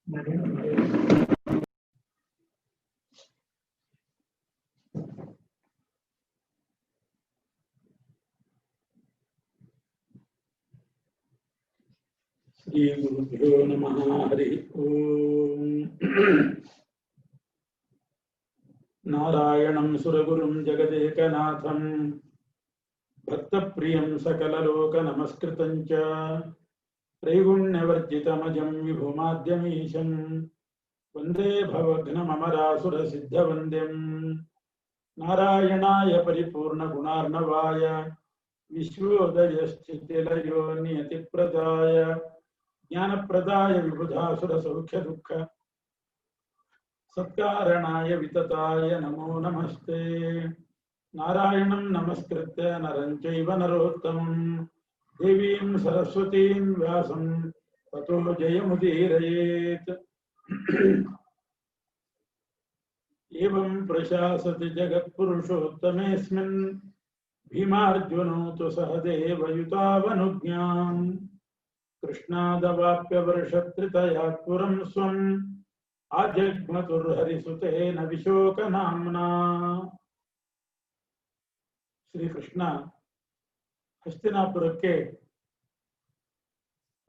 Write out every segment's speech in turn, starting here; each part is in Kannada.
ಶ್ರೀ ಗುರುಭ್ಯೋ ನಮಃ. ಹರಿ ಓಂ. ನಾರಾಯಣಂ ಸುರಗುರುಂ ಜಗದೇಕನಾಥಂ ಭಕ್ತಪ್ರಿಯಂ ಸಕಲಲೋಕ ನಮಸ್ಕೃತಂ ಚ ತ್ರೈಗುಣ್ಯವರ್ಜಿತಮಜಂ ವಿಭುಮಾದ್ಯಮೀಶಂ ವಂದೇ ಭವಘ್ನಮರಾಸುರಸಿದ್ಧವಂದ್ಯಂ. ನಾರಾಯಣಾಯ ಪರಿಪೂರ್ಣಗುಣಾರ್ಣವಾಯ ವಿಶ್ವೋದಯಸ್ಥಿತಿಲಯೋ ನಿಯತಿಪ್ರದಾಯ ಜ್ಞಾನಪ್ರದಾಯ ವಿಬುಧಾಸುರಸೌಖ್ಯದುಃಖ ಸತ್ಕಾರಣಾಯ ವಿತತಾಯ ನಮೋ ನಮಸ್ತೆ. ನಾರಾಯಣಂ ನಮಸ್ಕೃತ್ಯ ನರಂ ಚೈವ ನರೋತ್ತಮಂ ದೇವೀಂ ಸರಸ್ವತೀಂ ವ್ಯಾಸಂ ತತೋ ಜಯಮುದೀರಯೇತ್. ಏವಂ ಪ್ರಶಾಸತಿ ಜಗತ್ಪುರುಷೋತ್ತಮೇಸ್ಮಿನ್ ಭೀಮಾರ್ಜುನೋ ತು ಸಹದೇವಯುತಾವನುಜ್ಞಾಂ ಕೃಷ್ಣಾದವಾಪ್ಯವರ್ಷತ್ರಿತಯಾತ್ ಪುರಂ ಸ್ವಂ ಆಜಗ್ಮತುರ್ಹರಿಸುತೇನ ವಿಶೋಕನಾಮ್ನಾ. ಶ್ರೀಕೃಷ್ಣ ಹಸ್ತಿನಾಪುರಕ್ಕೆ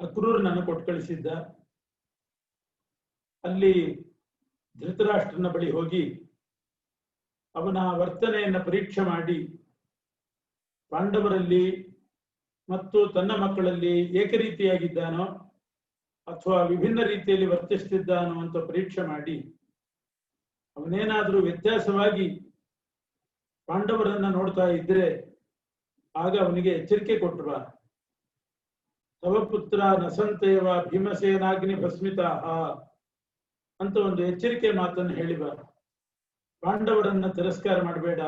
ಅಕ್ರೂರನನ್ನು ಕೊಟ್ಟು ಕಳಿಸಿದ್ದ. ಅಲ್ಲಿ ಧೃತರಾಷ್ಟ್ರನ ಬಳಿ ಹೋಗಿ ಅವನ ವರ್ತನೆಯನ್ನು ಪರೀಕ್ಷೆ ಮಾಡಿ ಪಾಂಡವರಲ್ಲಿ ಮತ್ತು ತನ್ನ ಮಕ್ಕಳಲ್ಲಿ ಏಕರೀತಿಯಾಗಿದ್ದಾನೋ ಅಥವಾ ವಿಭಿನ್ನ ರೀತಿಯಲ್ಲಿ ವರ್ತಿಸ್ತಿದ್ದಾನೋ ಅಂತ ಪರೀಕ್ಷೆ ಮಾಡಿ ಅವನೇನಾದರೂ ವ್ಯತ್ಯಾಸವಾಗಿ ಪಾಂಡವರನ್ನ ನೋಡ್ತಾ ಇದ್ರೆ ಆಗ ಅವನಿಗೆ ಎಚ್ಚರಿಕೆ ಕೊಟ್ಟು ಬಾ. ತವ ಪುತ್ರ ನಸಂತೇವ ಭೀಮಸೇನಾಗ್ನಿ ಭಸ್ಮಿತಾ ಅಂತ ಒಂದು ಎಚ್ಚರಿಕೆ ಮಾತನ್ನು ಹೇಳಿ ಬಾ. ಪಾಂಡವರನ್ನ ತಿರಸ್ಕಾರ ಮಾಡಬೇಡ,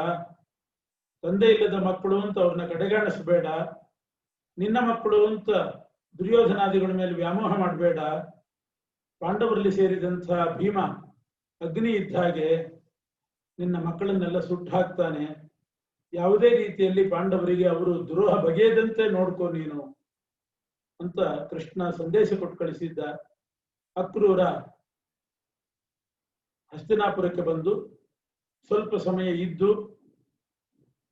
ತಂದೆ ಇಲ್ಲದ ಮಕ್ಕಳು ಅಂತ ಅವ್ರನ್ನ ಕಡೆಗಾಣಿಸಬೇಡ, ನಿನ್ನ ಮಕ್ಕಳು ಅಂತ ದುರ್ಯೋಧನಾದಿಗಳ ಮೇಲೆ ವ್ಯಾಮೋಹ ಮಾಡಬೇಡ. ಪಾಂಡವರಲ್ಲಿ ಸೇರಿದಂತಹ ಭೀಮ ಅಗ್ನಿ ಇದ್ದ ಹಾಗೆ ನಿನ್ನ ಮಕ್ಕಳನ್ನೆಲ್ಲ ಸುಟ್ಟು ಹಾಕ್ತಾನೆ. ಯಾವುದೇ ರೀತಿಯಲ್ಲಿ ಪಾಂಡವರಿಗೆ ಅವರು ದ್ರೋಹ ಬಗೆಯದಂತೆ ನೋಡ್ಕೋ ನೀನು ಅಂತ ಕೃಷ್ಣ ಸಂದೇಶ ಕೊಟ್ಟು ಕಳಿಸಿದ್ದ. ಅಕ್ರೂರ ಹಸ್ತಿನಾಪುರಕ್ಕೆ ಬಂದು ಸ್ವಲ್ಪ ಸಮಯ ಇದ್ದು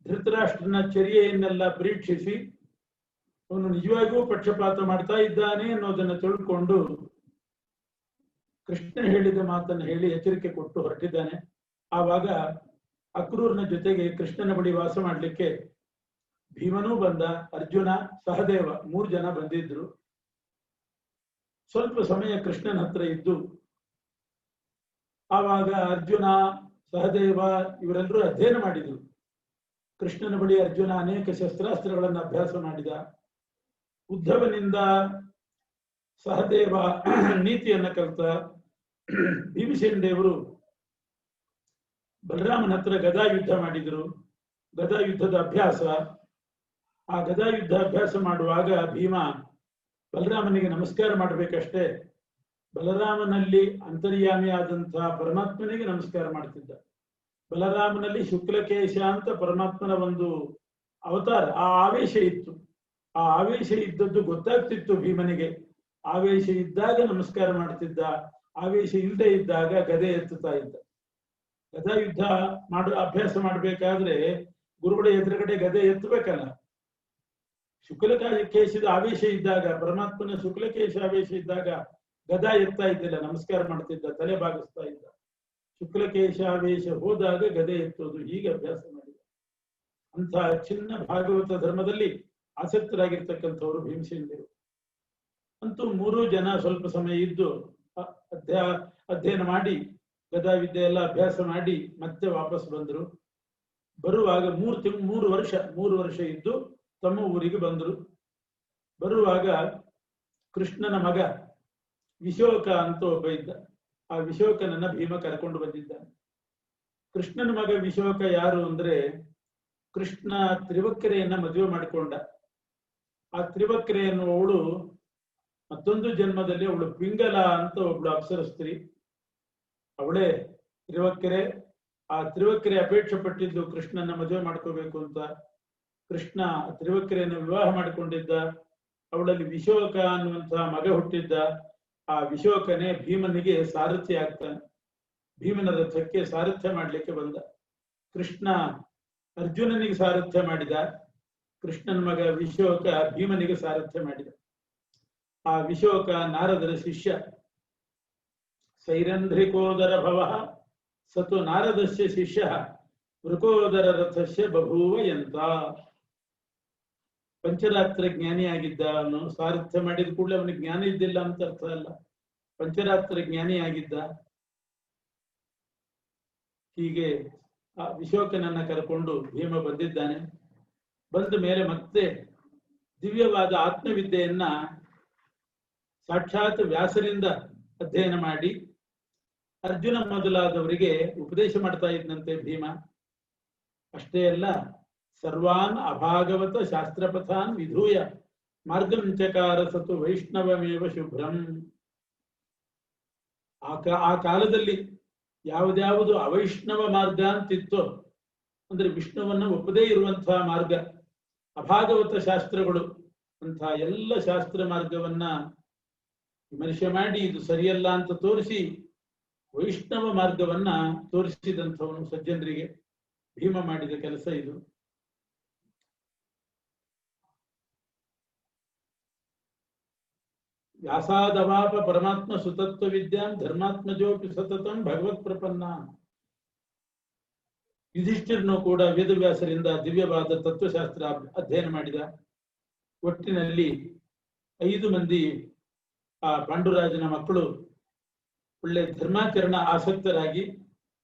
ಧೃತರಾಷ್ಟ್ರನ ಚರ್ಯೆಯನ್ನೆಲ್ಲ ಪರೀಕ್ಷಿಸಿ ಅವನು ನಿಜವಾಗಿಯೂ ಪಕ್ಷಪಾತ ಮಾಡ್ತಾ ಇದ್ದಾನೆ ಅನ್ನೋದನ್ನು ತಿಳ್ಕೊಂಡು ಕೃಷ್ಣ ಹೇಳಿದ ಮಾತನ್ನು ಹೇಳಿ ಎಚ್ಚರಿಕೆ ಕೊಟ್ಟು ಹೊರಟಿದ್ದಾನೆ. ಆವಾಗ ಅಕ್ರೂರನ ಜೊತೆಗೆ ಕೃಷ್ಣನ ಬಳಿ ವಾಸ ಮಾಡಲಿಕ್ಕೆ ಭೀಮನೂ ಬಂದ, ಅರ್ಜುನ, ಸಹದೇವ 3 ಜನ ಬಂದಿದ್ರು. ಸ್ವಲ್ಪ ಸಮಯ ಕೃಷ್ಣನ ಹತ್ರ ಇದ್ದು ಆವಾಗ ಅರ್ಜುನ, ಸಹದೇವ ಇವರೆಲ್ಲರೂ ಅಧ್ಯಯನ ಮಾಡಿದ್ರು. ಕೃಷ್ಣನ ಬಳಿ ಅರ್ಜುನ ಅನೇಕ ಶಸ್ತ್ರಾಸ್ತ್ರಗಳನ್ನು ಅಭ್ಯಾಸ ಮಾಡಿದ. ಉದ್ಧವನಿಂದ ಸಹದೇವ ನೀತಿಯನ್ನ ಕಲಿತ. ಭೀಮಸೇನ ದೇವರು ಬಲರಾಮನ ಹತ್ರ ಗದಾ ಯುದ್ಧ ಮಾಡಿದ್ರು. ಗದಾ ಯುದ್ಧದ ಅಭ್ಯಾಸ. ಆ ಗದಾ ಯುದ್ಧ ಅಭ್ಯಾಸ ಮಾಡುವಾಗ ಭೀಮ ಬಲರಾಮನಿಗೆ ನಮಸ್ಕಾರ ಮಾಡಬೇಕಷ್ಟೇ, ಬಲರಾಮನಲ್ಲಿ ಅಂತರ್ಯಾಮಿ ಆದಂತಹ ಪರಮಾತ್ಮನಿಗೆ ನಮಸ್ಕಾರ ಮಾಡ್ತಿದ್ದ. ಬಲರಾಮನಲ್ಲಿ ಶುಕ್ಲಕೇಶ ಅಂತ ಪರಮಾತ್ಮನ ಒಂದು ಅವತಾರ, ಆ ಆವೇಶ ಇತ್ತು. ಆ ಆವೇಶ ಇದ್ದದ್ದು ಗೊತ್ತಾಗ್ತಿತ್ತು ಭೀಮನಿಗೆ. ಆವೇಶ ಇದ್ದಾಗ ನಮಸ್ಕಾರ ಮಾಡ್ತಿದ್ದ, ಆವೇಶ ಇಲ್ಲದೆ ಇದ್ದಾಗ ಗದೆ ಎತ್ತುತ್ತಾ ಇದ್ದ. ಗದಾ ಯುದ್ಧ ಅಭ್ಯಾಸ ಮಾಡ್ಬೇಕಾದ್ರೆ ಗುರುಗಳ ಎದುರುಗಡೆ ಗದೆ ಎತ್ತಬೇಕಲ್ಲ. ಶುಕ್ಲಕೇಶದ ಆವೇಶ ಇದ್ದಾಗ, ಪರಮಾತ್ಮನ ಶುಕ್ಲಕೇಶ ಆವೇಶ ಇದ್ದಾಗ ಗದಾ ಎತ್ತಾ ಇದ್ದಿಲ್ಲ, ನಮಸ್ಕಾರ ಮಾಡ್ತಿದ್ದ, ತಲೆ ಬಾಗಿಸ್ತಾ ಇದ್ದ. ಶುಕ್ಲಕೇಶಾವೇಶ ಹೋದಾಗ ಗದೆ ಎತ್ತೋದು, ಹೀಗೆ ಅಭ್ಯಾಸ ಮಾಡಿದ. ಅಂತ ಚಿನ್ನ ಭಾಗವತ ಧರ್ಮದಲ್ಲಿ ಆಸಕ್ತರಾಗಿರ್ತಕ್ಕಂಥವ್ರು ಭೀಮಸೇನರು. ಅಂತೂ 3 ಜನ ಸ್ವಲ್ಪ ಸಮಯ ಇದ್ದು ಅಧ್ಯಯನ ಮಾಡಿ ಗದಾ ವಿದ್ಯೆ ಎಲ್ಲ ಅಭ್ಯಾಸ ಮಾಡಿ ಮತ್ತೆ ವಾಪಸ್ ಬಂದರು. ಬರುವಾಗ 3 ವರ್ಷ ಇದ್ದು ತಮ್ಮ ಊರಿಗೆ ಬಂದರು. ಬರುವಾಗ ಕೃಷ್ಣನ ಮಗ ವಿಶೋಕ ಅಂತ ಒಬ್ಬ ಇದ್ದ. ಆ ವಿಶೋಕನನ್ನ ಭೀಮ ಕರ್ಕೊಂಡು ಬಂದಿದ್ದಾನೆ. ಕೃಷ್ಣನ ಮಗ ವಿಶೋಕ ಯಾರು ಅಂದ್ರೆ, ಕೃಷ್ಣ ತ್ರಿವಕ್ರೆಯನ್ನ ಮದುವೆ ಮಾಡಿಕೊಂಡ. ಆ ತ್ರಿವಕ್ರೆ ಎನ್ನುವವಳು ಮತ್ತೊಂದು ಜನ್ಮದಲ್ಲಿ ಅವಳು ಪಿಂಗಲ ಅಂತ ಒಬ್ಳು ಅಪ್ಸರ ಸ್ತ್ರೀ, ಅವಳೇ ತ್ರಿವಕ್ರೆ. ಆ ತ್ರಿವಕ್ರೆ ಅಪೇಕ್ಷೆ ಪಟ್ಟಿದ್ದು ಕೃಷ್ಣನ ಮದುವೆ ಮಾಡ್ಕೋಬೇಕು ಅಂತ. ಕೃಷ್ಣ ತ್ರಿವಕ್ರೆಯನ್ನು ವಿವಾಹ ಮಾಡಿಕೊಂಡಿದ್ದ. ಅವಳಲ್ಲಿ ವಿಶೋಕ ಅನ್ನುವಂತಹ ಮಗ ಹುಟ್ಟಿದ್ದ. ಆ ವಿಶೋಕನೇ ಭೀಮನಿಗೆ ಸಾರಥಿ ಆಗ್ತಾನೆ. ಭೀಮನ ರಥಕ್ಕೆ ಸಾರಥ್ಯ ಮಾಡ್ಲಿಕ್ಕೆ ಬಂದ. ಕೃಷ್ಣ ಅರ್ಜುನನಿಗೆ ಸಾರಥ್ಯ ಮಾಡಿದ. ಕೃಷ್ಣನ ಮಗ ವಿಶೋಕ ಭೀಮನಿಗೆ ಸಾರಥ್ಯ ಮಾಡಿದ. ಆ ವಿಶೋಕ ನಾರದರ ಶಿಷ್ಯ. ಸೈರಂಧ್ರಿಕೋದರ ಭವ ಸತು ನಾರದಸ್ಯ ಶಿಷ್ಯ ವೃಕೋದರ ರಥಸ್ಯ ಬಭೂವ ಯಂತ. ಪಂಚರಾತ್ರ ಜ್ಞಾನಿಯಾಗಿದ್ದ ಅವನು. ಸಾರಥ್ಯ ಮಾಡಿದ ಕೂಡಲೇ ಅವನಿಗೆ ಜ್ಞಾನ ಇದ್ದಿಲ್ಲ ಅಂತ ಅರ್ಥ ಅಲ್ಲ. ಪಂಚರಾತ್ರ ಜ್ಞಾನಿಯಾಗಿದ್ದ. ಹೀಗೆ ಆ ವಿಶೋಕನನ್ನ ಕರ್ಕೊಂಡು ಭೀಮ ಬಂದಿದ್ದಾನೆ. ಬಂದ ಮೇಲೆ ಮತ್ತೆ ದಿವ್ಯವಾದ ಆತ್ಮವಿದ್ಯೆಯನ್ನ ಸಾಕ್ಷಾತ್ ವ್ಯಾಸರಿಂದ ಅಧ್ಯಯನ ಮಾಡಿ ಅರ್ಜುನ ಮೊದಲಾದವರಿಗೆ ಉಪದೇಶ ಮಾಡ್ತಾ ಇದ್ದಂತೆ ಭೀಮ. ಅಷ್ಟೇ ಅಲ್ಲ, ಸರ್ವಾನ್ ಅಭಾಗವತ ಶಾಸ್ತ್ರಪಥಾನ್ ವಿಧೂಯ ಮಾರ್ಗಂ ಚಕಾರ ಸತು ವೈಷ್ಣವಮೇವ ಶುಭ್ರಂ. ಆ ಕಾಲದಲ್ಲಿ ಯಾವುದ್ಯಾವುದು ಅವೈಷ್ಣವ ಮಾರ್ಗ ಅಂತಿತ್ತೋ, ಅಂದ್ರೆ ವಿಷ್ಣುವನ್ನ ಒಪ್ಪದೇ ಇರುವಂತಹ ಮಾರ್ಗ, ಅಭಾಗವತ ಶಾಸ್ತ್ರಗಳು, ಅಂತಹ ಎಲ್ಲ ಶಾಸ್ತ್ರ ಮಾರ್ಗವನ್ನ ವಿಮರ್ಶೆ ಮಾಡಿ ಇದು ಸರಿಯಲ್ಲ ಅಂತ ತೋರಿಸಿ ವೈಷ್ಣವ ಮಾರ್ಗವನ್ನ ತೋರಿಸಿದಂಥವನು ಸಜ್ಜನರಿಗೆ. ಭೀಮ ಮಾಡಿದ ಕೆಲಸ ಇದು. ವ್ಯಾಸಾದವಾಪ ಪರಮಾತ್ಮ ಸುತತ್ವ ವಿದ್ಯಾಂ ಧರ್ಮಾತ್ಮಜೋಪಿ ಸತತಂ ಭಗವತ್ ಪ್ರಪನ್ನ. ಯುಧಿಷ್ಠಿರನು ಕೂಡ ವೇದವ್ಯಾಸರಿಂದ ದಿವ್ಯವಾದ ತತ್ವಶಾಸ್ತ್ರ ಅಧ್ಯಯನ ಮಾಡಿದ. ಒಟ್ಟಿನಲ್ಲಿ 5 ಮಂದಿ ಆ ಪಾಂಡುರಾಜನ ಮಕ್ಕಳು ಒಳ್ಳೆ ಧರ್ಮಾಚರಣ ಆಸಕ್ತರಾಗಿ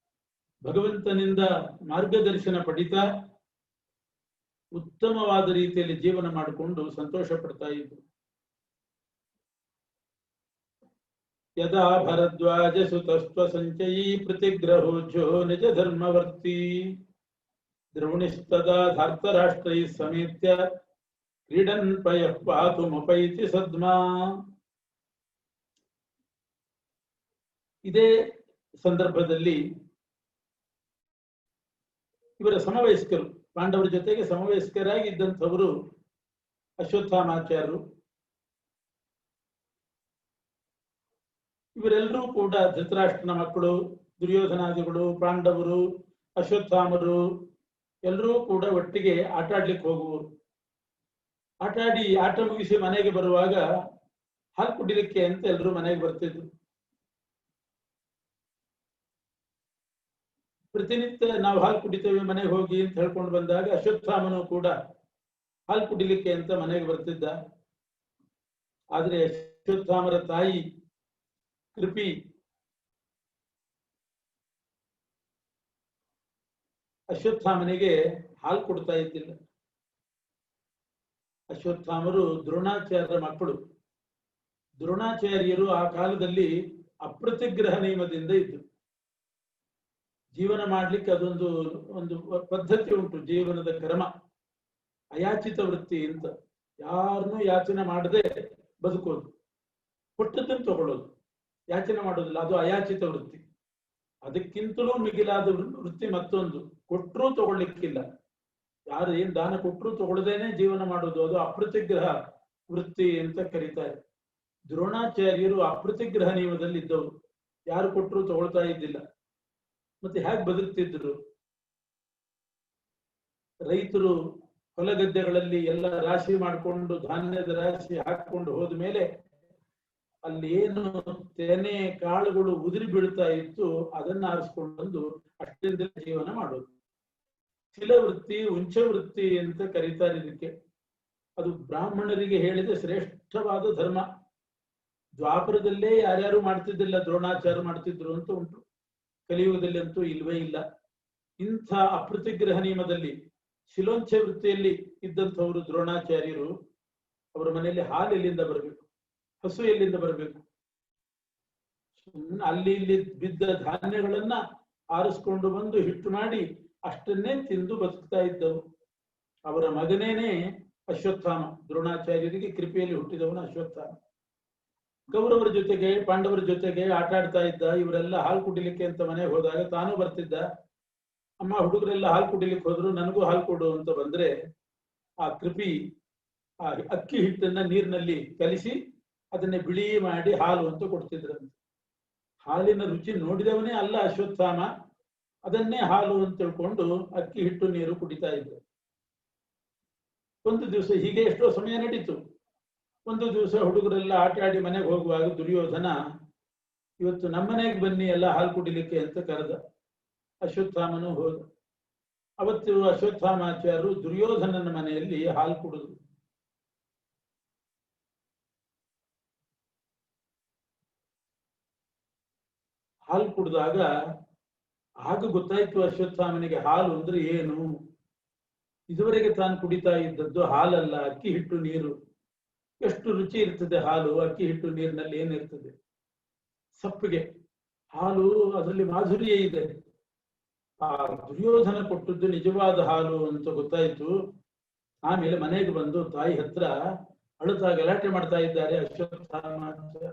ಭಗವಂತನಿಂದ ಮಾರ್ಗದರ್ಶನ ಪಡಿತಾ ಉತ್ತಮವಾದ ರೀತಿಯಲ್ಲಿ ಜೀವನ ಮಾಡಿಕೊಂಡು ಸಂತೋಷ ಪಡ್ತಾ ಇದ್ರು. ಯದಾ ಭರದ್ವಾಜ ಸುತಸ್ತ್ವ ಸಂಚಯೀ ಪ್ರತಿಗ್ರಹೋಜ್ಯೋ ನಿಜ ಧರ್ಮವರ್ತಿ ದ್ರೋಣಿಸ್ತದಾ ಧಾರ್ತರಾಷ್ಟ್ರೈ ಸಮೇತ್ಯ ಕ್ರೀಡನ್ ಪಯಃ ಪಾತುಮುಪೈತಿ ಸದ್ಮಾ. ಇದೇ ಸಂದರ್ಭದಲ್ಲಿ ಇವರ ಸಮವಯಸ್ಕರು, ಪಾಂಡವರ ಜೊತೆಗೆ ಸಮವಯಸ್ಕರಾಗಿ ಇದ್ದಂಥವರು ಅಶ್ವತ್ಥಾಮಾಚಾರ್ಯರು. ಇವರೆಲ್ಲರೂ ಕೂಡ ಧೃತರಾಷ್ಟ್ರನ ಮಕ್ಕಳು, ದುರ್ಯೋಧನಾದಿಗಳು, ಪಾಂಡವರು, ಅಶ್ವತ್ಥಾಮರು ಎಲ್ಲರೂ ಕೂಡ ಒಟ್ಟಿಗೆ ಆಟ ಆಡ್ಲಿಕ್ಕೆ ಹೋಗುವರು. ಆಟ ಮುಗಿಸಿ ಮನೆಗೆ ಬರುವಾಗ ಹಾಲು ಕುಡಿಲಿಕ್ಕೆ ಅಂತ ಎಲ್ಲರೂ ಮನೆಗೆ ಬರ್ತಿದ್ರು. ಪ್ರತಿನಿತ್ಯ ನಾವು ಹಾಲು ಕುಡಿತೇವೆ ಮನೆಗೆ ಹೋಗಿ ಅಂತ ಹೇಳ್ಕೊಂಡು ಬಂದಾಗ ಅಶ್ವತ್ಥಾಮನು ಕೂಡ ಹಾಲು ಕುಡಿಲಿಕ್ಕೆ ಅಂತ ಮನೆಗೆ ಬರ್ತಿದ್ದ. ಆದ್ರೆ ಅಶ್ವತ್ಥಾಮರ ತಾಯಿ ಕೃಪಿ ಅಶ್ವತ್ಥಾಮನಿಗೆ ಹಾಲು ಕೊಡ್ತಾ ಇದ್ದಿಲ್ಲ. ಅಶ್ವತ್ಥಾಮರು ದ್ರೋಣಾಚಾರ್ಯರ ಮಕ್ಕಳು. ದ್ರೋಣಾಚಾರ್ಯರು ಆ ಕಾಲದಲ್ಲಿ ಅಪ್ರತಿಗ್ರಹ ನಿಯಮದಿಂದ ಇದ್ರು. ಜೀವನ ಮಾಡ್ಲಿಕ್ಕೆ ಒಂದು ಪದ್ಧತಿ ಉಂಟು, ಜೀವನದ ಕ್ರಮ, ಅಯಾಚಿತ ವೃತ್ತಿ ಅಂತ. ಯಾರನ್ನೂ ಯಾಚನೆ ಮಾಡದೆ ಬದುಕೋದು, ಕೊಟ್ಟದ್ದನ್ನು ತಗೊಳ್ಳೋದು, ಯಾಚನೆ ಮಾಡೋದಿಲ್ಲ, ಅದು ಅಯಾಚಿತ ವೃತ್ತಿ. ಅದಕ್ಕಿಂತಲೂ ಮಿಗಿಲಾದ ವೃತ್ತಿ ಮತ್ತೊಂದು, ಕೊಟ್ಟರೂ ತಗೊಳ್ಲಿಕ್ಕಿಲ್ಲ. ಯಾರು ಏನ್ ದಾನ ಕೊಟ್ಟರೂ ತಗೊಳ್ಳದೇನೆ ಜೀವನ ಮಾಡೋದು, ಅದು ಅಪ್ರತಿಗ್ರಹ ವೃತ್ತಿ ಅಂತ ಕರೀತಾರೆ. ದ್ರೋಣಾಚಾರ್ಯರು ಅಪ್ರತಿಗ್ರಹ ನಿಯಮದಲ್ಲಿ ಇದ್ದವರು. ಯಾರು ಕೊಟ್ಟರೂ ತಗೊಳ್ತಾ ಇದ್ದಿಲ್ಲ. ಮತ್ತೆ ಹೇಗೆ ಬದುಕ್ತಿದ್ರು? ರೈತರು ಹೊಲ ಗದ್ದೆಗಳಲ್ಲಿ ಎಲ್ಲ ರಾಶಿ ಮಾಡಿಕೊಂಡು ಧಾನ್ಯದ ರಾಶಿ ಹಾಕೊಂಡು ಹೋದ ಮೇಲೆ ಅಲ್ಲಿ ಏನು ತೆನೆ ಕಾಳುಗಳು ಉದುರಿ ಬೀಳ್ತಾ ಇತ್ತು, ಅದನ್ನ ಆರಿಸ್ಕೊಂಡು ಬಂದು ಅಷ್ಟರಿಂದ ಜೀವನ ಮಾಡೋದು. ಶಿಲವೃತ್ತಿ, ಉಂಚವೃತ್ತಿ ಅಂತ ಕರೀತಾರೆ ಇದಕ್ಕೆ. ಅದು ಬ್ರಾಹ್ಮಣರಿಗೆ ಹೇಳಿದ ಶ್ರೇಷ್ಠವಾದ ಧರ್ಮ. ದ್ವಾಪರದಲ್ಲೇ ಯಾರ್ಯಾರು ಮಾಡ್ತಿದ್ದಿಲ್ಲ, ದ್ರೋಣಾಚಾರ್ಯ ಮಾಡ್ತಿದ್ರು ಅಂತ ಉಂಟು. ಕಲಿಯುಗದಲ್ಲಿ ಅಂತೂ ಇಲ್ವೇ ಇಲ್ಲ. ಇಂಥ ಅಪ್ರತಿಗ್ರಹ ನಿಯಮದಲ್ಲಿ ಶಿಲೋಂಚ ವೃತ್ತಿಯಲ್ಲಿ ಇದ್ದಂಥವರು ದ್ರೋಣಾಚಾರ್ಯರು. ಅವರ ಮನೆಯಲ್ಲಿ ಹಾಲು ಎಲ್ಲಿಂದ ಬರಬೇಕು, ಹಸು ಎಲ್ಲಿಂದ ಬರಬೇಕು? ಅಲ್ಲಿ ಇಲ್ಲಿ ಬಿದ್ದ ಧಾನ್ಯಗಳನ್ನ ಆರಿಸ್ಕೊಂಡು ಬಂದು ಹಿಟ್ಟು ಮಾಡಿ ಅಷ್ಟನ್ನೇ ತಿಂದು ಬದುಕ್ತಾ ಇದ್ದವು. ಅವರ ಮಗನೇನೆ ಅಶ್ವತ್ಥಾಮ. ದ್ರೋಣಾಚಾರ್ಯರಿಗೆ ಕೃಪೆಯಲ್ಲಿ ಹುಟ್ಟಿದವನು ಅಶ್ವತ್ಥಾಮ. ಕೌರವರ ಜೊತೆಗೆ ಪಾಂಡವರ ಜೊತೆಗೆ ಆಟ ಆಡ್ತಾ ಇದ್ದ. ಇವರೆಲ್ಲ ಹಾಲು ಕುಡಿಲಿಕ್ಕೆ ಅಂತ ಮನೆಗೆ ಹೋದಾಗ ತಾನು ಬರ್ತಿದ್ದ. ಅಮ್ಮ, ಹುಡುಗರೆಲ್ಲ ಹಾಲು ಕುಡಿಲಿಕ್ಕೆ ಹೋದ್ರು, ನನಗೂ ಹಾಲು ಕೊಡು ಅಂತ ಬಂದ್ರೆ ಆ ಕೃಪಿ ಆ ಅಕ್ಕಿ ಹಿಟ್ಟನ್ನ ನೀರಿನಲ್ಲಿ ಕಲಿಸಿ ಅದನ್ನೇ ಬಿಳಿ ಮಾಡಿ ಹಾಲು ಅಂತ ಕೊಡ್ತಿದ್ರಂತೆ. ಹಾಲಿನ ರುಚಿ ನೋಡಿದವನೇ ಅಲ್ಲ ಅಶ್ವತ್ಥಾಮ, ಅದನ್ನೇ ಹಾಲು ಅಂತ ತಿಳ್ಕೊಂಡು ಅಕ್ಕಿ ಹಿಟ್ಟು ನೀರು ಕುಡಿತಾ ಇದ್ರು. ಒಂದು ದಿವಸ ಹೀಗೆ ಎಷ್ಟೋ ಸಮಯ ನಡೀತು. ಒಂದು ದಿವಸ ಹುಡುಗರೆಲ್ಲ ಆಟ ಆಡಿ ಮನೆಗೆ ಹೋಗುವಾಗ ದುರ್ಯೋಧನ, ಇವತ್ತು ನಮ್ಮನೆಗೆ ಬನ್ನಿ ಎಲ್ಲ ಹಾಲು ಕುಡಿಲಿಕ್ಕೆ ಅಂತ ಕರೆದ. ಅಶ್ವತ್ಥಾಮನು ಹೋದ. ಅವತ್ತು ಅಶ್ವತ್ಥಾಮಾಚಾರ್ಯರು ದುರ್ಯೋಧನನ ಮನೆಯಲ್ಲಿ ಹಾಲು ಕುಡಿದ್ರು. ಹಾಲು ಕುಡಿದಾಗ ಆಗ ಗೊತ್ತಾಯ್ತು ಅಶ್ವತ್ಥಾಮನಿಗೆ ಹಾಲು ಅಂದ್ರೆ ಏನು. ಇದುವರೆಗೆ ತಾನು ಕುಡಿತಾ ಇದ್ದದ್ದು ಹಾಲಲ್ಲ, ಅಕ್ಕಿ ಹಿಟ್ಟು ನೀರು. ಎಷ್ಟು ರುಚಿ ಇರ್ತದೆ ಹಾಲು, ಅಕ್ಕಿ ಹಿಟ್ಟು ನೀರಿನಲ್ಲಿ ಏನಿರ್ತದೆ, ಸಪ್ಪಗೆ. ಹಾಲು ಅದರಲ್ಲಿ ಮಾಧುರ್ಯ ಇದೆ. ಆ ದುರ್ಯೋಧನ ಕೊಟ್ಟದ್ದು ನಿಜವಾದ ಹಾಲು ಅಂತ ಗೊತ್ತಾಯ್ತು. ಆಮೇಲೆ ಮನೆಗೆ ಬಂದು ತಾಯಿ ಹತ್ರ ಅಳುತ್ತಾ ಗಲಾಟೆ ಮಾಡ್ತಾ ಇದ್ದಾರೆ ಅಶ್ವತ್ಥಾಮಾಚಾರ್ಯ.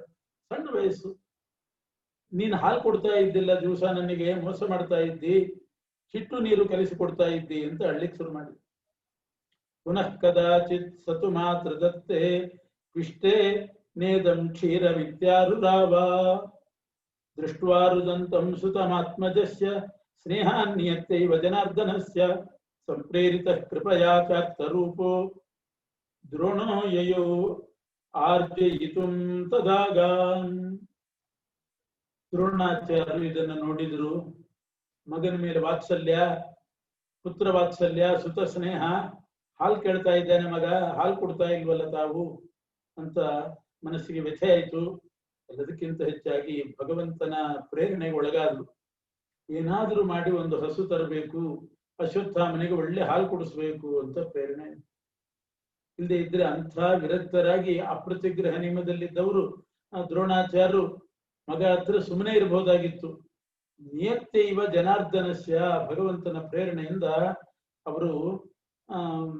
ಸಣ್ಣ ವಯಸ್ಸು, ನೀನು ಹಾಲು ಕೊಡ್ತಾ ಇದ್ದಿಲ್ಲ, ದಿವಸ ನನಗೆ ಮೋಸ ಮಾಡ್ತಾ ಇದ್ದಿ, ಹಿಟ್ಟು ನೀರು ಕಲಿಸಿಕೊಡ್ತಾ ಇದ್ದಿ ಅಂತ ಅಳ್ಲಿಕ್ಕೆ ಶುರು ಮಾಡಿ. ಪುನಃ ಕದಾಚಿತ್ ಸತು ಮಾತ್ರ ದತ್ತೆ ಪಿಷ್ಟೇ ನೇದಂ ಕ್ಷೀರ ವಿದ್ಯಾರುರಾವ ದೃಷ್ಟ್ವಾರುದಂತಂ ಸುತಮಾತ್ಮಜಸ್ಯ ಸ್ನೇಹಾನ್ಯತ್ಯೈವ ಜನಾರ್ದನಸ್ಯ ಸಂಪ್ರೇರಿತ ಕೃಪಯಾ ಚಾರ್ತರೂಪೋ ದ್ರೋಣೋ ಯಯೋ ಆರ್ಜಯಿತುಂ ತದಾಗಾನ್. ದ್ರೋಣಾಚಾರ್ಯರು ಇದನ್ನ ನೋಡಿದ್ರು. ಮಗನ ಮೇಲೆ ವಾತ್ಸಲ್ಯ, ಪುತ್ರ ವಾತ್ಸಲ್ಯ, ಸುತ ಸ್ನೇಹ. ಹಾಲು ಕೇಳ್ತಾ ಇದ್ದಾನೆ ಮಗ, ಹಾಲು ಕೊಡ್ತಾ ಇಲ್ವಲ್ಲ ತಾವು ಅಂತ ಮನಸ್ಸಿಗೆ ವ್ಯಥೆ ಆಯ್ತು. ಎಲ್ಲದಕ್ಕಿಂತ ಹೆಚ್ಚಾಗಿ ಭಗವಂತನ ಪ್ರೇರಣೆಗೆ ಒಳಗಾದ್ರು. ಏನಾದ್ರೂ ಮಾಡಿ ಒಂದು ಹಸು ತರಬೇಕು, ಅಶ್ವತ್ಥಾಮನಿಗೆ ಒಳ್ಳೆ ಹಾಲು ಕುಡಿಸ್ಬೇಕು ಅಂತ ಪ್ರೇರಣೆ. ಇಲ್ಲದೆ ಇದ್ರೆ ಅಂಥ ವಿರಕ್ತರಾಗಿ ಅಪ್ರತಿಗ್ರಹ ನಿಯಮದಲ್ಲಿದ್ದವರು ದ್ರೋಣಾಚಾರ್ಯರು ಮಗ ಹತ್ರ ಸುಮ್ಮನೆ ಇರಬಹುದಾಗಿತ್ತು. ನಿಯತ್ಯೈವ ಜನಾರ್ದನಸ್ಯ, ಭಗವಂತನ ಪ್ರೇರಣೆಯಿಂದ ಅವರು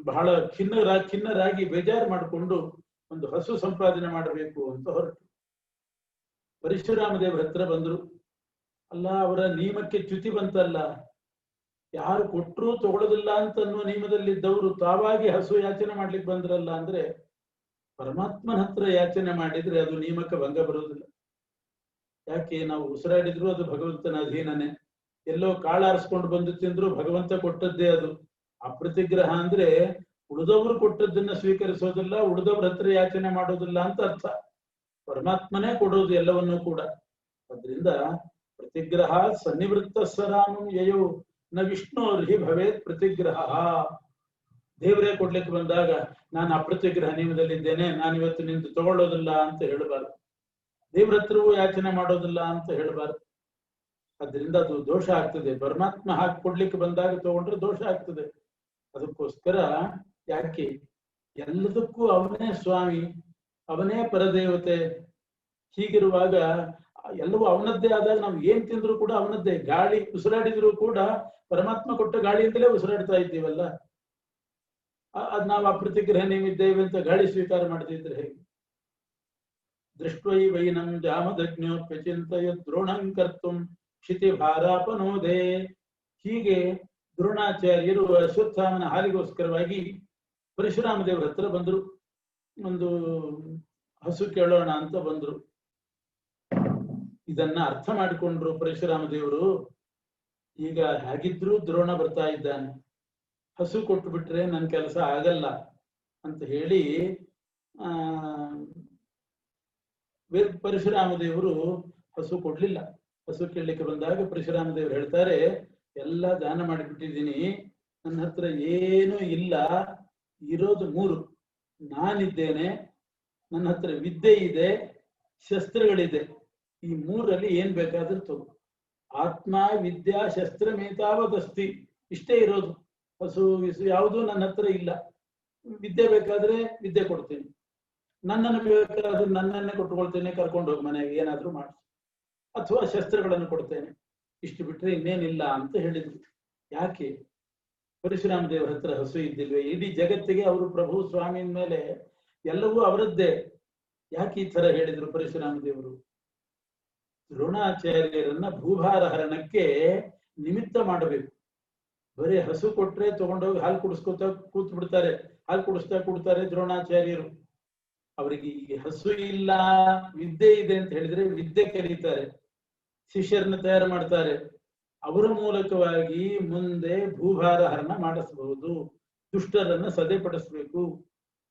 ಬಹಳ ಖಿನ್ನರಾಗಿ ಬೇಜಾರು ಮಾಡಿಕೊಂಡು ಒಂದು ಹಸು ಸಂಪಾದನೆ ಮಾಡಬೇಕು ಅಂತ ಹೊರಟು. ಪರಶುರಾಮ ದೇವರ ಹತ್ರ ಬಂದ್ರು. ಅಲ್ಲ, ಅವರ ನಿಯಮಕ್ಕೆ ಚ್ಯುತಿ ಬಂತಲ್ಲ, ಯಾರು ಕೊಟ್ಟರು ತಗೊಳ್ಳೋದಿಲ್ಲ ಅಂತ ಅನ್ನುವ ನಿಯಮದಲ್ಲಿದ್ದವರು ತಾವಾಗಿ ಹಸು ಯಾಚನೆ ಮಾಡ್ಲಿಕ್ಕೆ ಬಂದ್ರಲ್ಲ. ಅಂದ್ರೆ ಪರಮಾತ್ಮನ ಹತ್ರ ಯಾಚನೆ ಮಾಡಿದ್ರೆ ಅದು ನಿಯಮಕ್ಕೆ ಭಂಗ ಬರೋದಿಲ್ಲ. ಯಾಕೆ, ನಾವು ಉಸಿರಾಡಿದ್ರು ಅದು ಭಗವಂತನ ಅಧೀನನೇ. ಎಲ್ಲೋ ಕಾಳಾರಿಸ್ಕೊಂಡು ಬಂದು ತಿಂದ್ರು ಭಗವಂತ ಕೊಟ್ಟದ್ದೇ ಅದು. ಅಪ್ರತಿಗ್ರಹ ಅಂದ್ರೆ ಉಳಿದವರು ಕೊಟ್ಟದ್ದನ್ನ ಸ್ವೀಕರಿಸೋದಿಲ್ಲ, ಉಳಿದವ್ರ ಹತ್ರ ಯಾಚನೆ ಮಾಡೋದಿಲ್ಲ ಅಂತ ಅರ್ಥ. ಪರಮಾತ್ಮನೇ ಕೊಡೋದು ಎಲ್ಲವನ್ನೂ ಕೂಡ. ಅದರಿಂದ ಪ್ರತಿಗ್ರಹ ಸನ್ನಿವೃತ್ತ ಸರಾಮಂ ಯಯೋ ನ ವಿಷ್ಣೋರ್ಹಿ ಭವೇತ್ ಪ್ರತಿಗ್ರಹ. ದೇವರೇ ಕೊಡ್ಲಿಕ್ಕೆ ಬಂದಾಗ ನಾನು ಅಪ್ರತಿಗ್ರಹ ನಿಯಮದಲ್ಲಿದ್ದೇನೆ, ನಾನಿವತ್ತು ನಿಂತು ತಗೊಳ್ಳೋದಿಲ್ಲ ಅಂತ ಹೇಳಬಾರ್ದು. ದೇವ್ರ ಹತ್ರವೂ ಯಾಚನೆ ಮಾಡೋದಿಲ್ಲ ಅಂತ ಹೇಳಬಾರ್ದು. ಅದರಿಂದ ಅದು ದೋಷ ಆಗ್ತದೆ. ಪರಮಾತ್ಮ ಹಾಕಿ ಕೊಡ್ಲಿಕ್ಕೆ ಬಂದಾಗ ತಗೊಂಡ್ರೆ ದೋಷ ಆಗ್ತದೆ. ಅದಕ್ಕೋಸ್ಕರ ಯಾಕೆ, ಎಲ್ಲದಕ್ಕೂ ಅವನೇ ಸ್ವಾಮಿ, ಅವನೇ ಪರದೇವತೆ. ಹೀಗಿರುವಾಗ ಎಲ್ಲವೂ ಅವನದ್ದೇ ಆದಾಗ ನಾವು ಏನ್ ತಿಂದ್ರು ಕೂಡ ಅವನದ್ದೇ. ಗಾಳಿ ಉಸಿರಾಡಿದ್ರು ಕೂಡ ಪರಮಾತ್ಮ ಕೊಟ್ಟ ಗಾಳಿಯಿಂದಲೇ ಉಸಿರಾಡ್ತಾ ಇದ್ದೀವಲ್ಲ. ಅದ್ ನಾವು ಅಪ್ರತಿಗ್ರಹ ನೀವಿದ್ದೇವೆ ಅಂತ ಗಾಳಿ ಸ್ವೀಕಾರ ಮಾಡದಿದ್ರೆ ಹೇಗೆ? ದೃಷ್ಟ್ವೈ ವೈನಂ ಜಾಮದಗ್ನ್ಯೋಪ್ಯಚಿಂತಯ ದ್ರೋಣಂ ಕರ್ತುಂ ಕ್ಷಿತಿ ಭಾರಾಪನೋದೇ. ಹೀಗೆ ದ್ರೋಣಾಚಾರ್ಯರು ಅಶ್ವತ್ಥಾಮನ ಹಾಲಿಗೋಸ್ಕರವಾಗಿ ಪರಶುರಾಮ ದೇವರ ಹತ್ರ ಬಂದ್ರು. ಒಂದು ಹಸು ಕೇಳೋಣ ಅಂತ ಬಂದ್ರು. ಇದನ್ನ ಅರ್ಥ ಮಾಡಿಕೊಂಡ್ರು ಪರಶುರಾಮ ದೇವರು. ಈಗ ಹಾಗಿದ್ರು ದ್ರೋಣ ಬರ್ತಾ ಇದ್ದಾನೆ, ಹಸು ಕೊಟ್ಟು ಬಿಟ್ರೆ ನನ್ನ ಕೆಲಸ ಆಗಲ್ಲ ಅಂತ ಹೇಳಿ ಪರಶುರಾಮ ದೇವರು ಹಸು ಕೊಡ್ಲಿಲ್ಲ. ಹಸು ಕೇಳಲಿಕ್ಕೆ ಬಂದಾಗ ಪರಶುರಾಮ ದೇವರು ಹೇಳ್ತಾರೆ, ಎಲ್ಲ ದಾನ ಮಾಡಿಬಿಟ್ಟಿದ್ದೀನಿ, ನನ್ನ ಹತ್ರ ಏನೂ ಇಲ್ಲ, ಇರೋದು 3. ನಾನಿದ್ದೇನೆ, ನನ್ನ ಹತ್ರ ವಿದ್ಯೆ ಇದೆ, ಶಸ್ತ್ರಗಳಿದೆ. ಈ 3ರಲ್ಲಿ ಏನ್ ಬೇಕಾದ್ರೂ ತಗೋ. ಆತ್ಮ ವಿದ್ಯಾ ಶಸ್ತ್ರ ಮೇತಾವದಸ್ತಿ, ಇಷ್ಟೇ ಇರೋದು. ಹಸು ವಿಸು ಯಾವುದೂ ನನ್ನ ಹತ್ರ ಇಲ್ಲ. ವಿದ್ಯೆ ಬೇಕಾದ್ರೆ ವಿದ್ಯೆ ಕೊಡ್ತೀನಿ, ನನ್ನನ್ನು ಬೇಕಾದ್ರೆ ನನ್ನನ್ನೇ ಕೊಟ್ಟುಕೊಳ್ತೇನೆ, ಕರ್ಕೊಂಡು ಹೋಗಿ ಮನೆಗೆ ಏನಾದ್ರೂ ಮಾಡಿ, ಅಥವಾ ಶಸ್ತ್ರಗಳನ್ನು ಕೊಡ್ತೇನೆ, ಇಷ್ಟು ಬಿಟ್ರೆ ಇನ್ನೇನಿಲ್ಲ ಅಂತ ಹೇಳಿದ್ರು. ಯಾಕೆ? ಪರಶುರಾಮ ದೇವರ ಹತ್ರ ಹಸು ಇದ್ದಿಲ್ವೇ? ಇಡೀ ಜಗತ್ತಿಗೆ ಅವರು ಪ್ರಭು ಸ್ವಾಮಿಯ ಮೇಲೆ ಎಲ್ಲವೂ ಅವರದ್ದೇ. ಯಾಕೆ ಈ ತರ ಹೇಳಿದ್ರು ಪರಶುರಾಮ ದೇವರು? ದ್ರೋಣಾಚಾರ್ಯರನ್ನ ಭೂಭಾರ ಹರಣಕ್ಕೆ ನಿಮಿತ್ತ ಮಾಡಬೇಕು. ಬರೀ ಹಸು ಕೊಟ್ರೆ ತಗೊಂಡೋಗಿ ಹಾಲು ಕುಡಿಸ್ಕೊತಾ ಕೂತ್ ಬಿಡ್ತಾರೆ, ಹಾಲು ಕುಡಿಸ್ತಾ ಕೊಡ್ತಾರೆ ದ್ರೋಣಾಚಾರ್ಯರು. ಅವರಿಗೆ ಈ ಹಸು ಇಲ್ಲ, ವಿದ್ಯೆ ಇದೆ ಅಂತ ಹೇಳಿದ್ರೆ ವಿದ್ಯೆ ಕಲಿತಾರೆ, ಶಿಷ್ಯರನ್ನ ತಯಾರು ಮಾಡ್ತಾರೆ. ಅವರ ಮೂಲಕವಾಗಿ ಮುಂದೆ ಭೂಭಾರ ಹರಣ ಮಾಡಿಸಬಹುದು, ದುಷ್ಟರನ್ನ ಸದೆಪಡಿಸ್ಬೇಕು.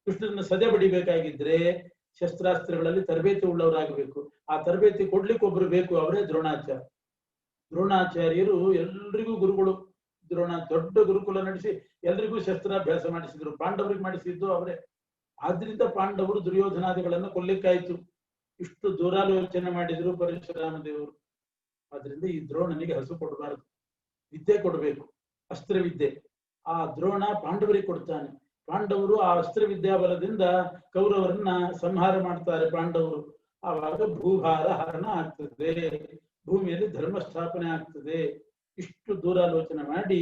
ದುಷ್ಟರನ್ನ ಸದೆ ಬಡಿಬೇಕಾಗಿದ್ರೆ ಶಸ್ತ್ರಾಸ್ತ್ರಗಳಲ್ಲಿ ತರಬೇತಿ ಉಳ್ಳವರಾಗಬೇಕು. ಆ ತರಬೇತಿ ಕೊಡ್ಲಿಕ್ಕೆ ಒಬ್ರು ಬೇಕು, ಅವರೇ ದ್ರೋಣಾಚಾರ್ಯ. ದ್ರೋಣಾಚಾರ್ಯರು ಎಲ್ರಿಗೂ ಗುರುಗಳು. ದೊಡ್ಡ ಗುರುಕುಲ ನಡೆಸಿ ಎಲ್ರಿಗೂ ಶಸ್ತ್ರಾಭ್ಯಾಸ ಮಾಡಿಸಿದ್ರು. ಪಾಂಡವರಿಗೆ ಮಾಡಿಸಿದ್ದು ಅವರೇ. ಆದ್ರಿಂದ ಪಾಂಡವರು ದುರ್ಯೋಧನಾದಿಗಳನ್ನು ಕೊಲ್ಲಿಕ್ಕಾಯ್ತು. ಇಷ್ಟು ದೂರಾಲೋಚನೆ ಮಾಡಿದ್ರು ಪರಶುರಾಮ ದೇವರು. ಆದ್ರಿಂದ ಈ ದ್ರೋಣನಿಗೆ ಹಸು ಕೊಡಬಾರದು, ವಿದ್ಯೆ ಕೊಡಬೇಕು, ಅಸ್ತ್ರವಿದ್ಯೆ. ಆ ದ್ರೋಣ ಪಾಂಡವರಿಗೆ ಕೊಡ್ತಾನೆ. ಪಾಂಡವರು ಆ ಅಸ್ತ್ರವಿದ್ಯಾ ಬಲದಿಂದ ಕೌರವರನ್ನ ಸಂಹಾರ ಮಾಡ್ತಾರೆ ಪಾಂಡವರು. ಆವಾಗ ಭೂಭಾರ ಹರಣ ಆಗ್ತದೆ, ಭೂಮಿಯಲ್ಲಿ ಧರ್ಮ ಸ್ಥಾಪನೆ ಆಗ್ತದೆ. ಇಷ್ಟು ದೂರಾಲೋಚನೆ ಮಾಡಿ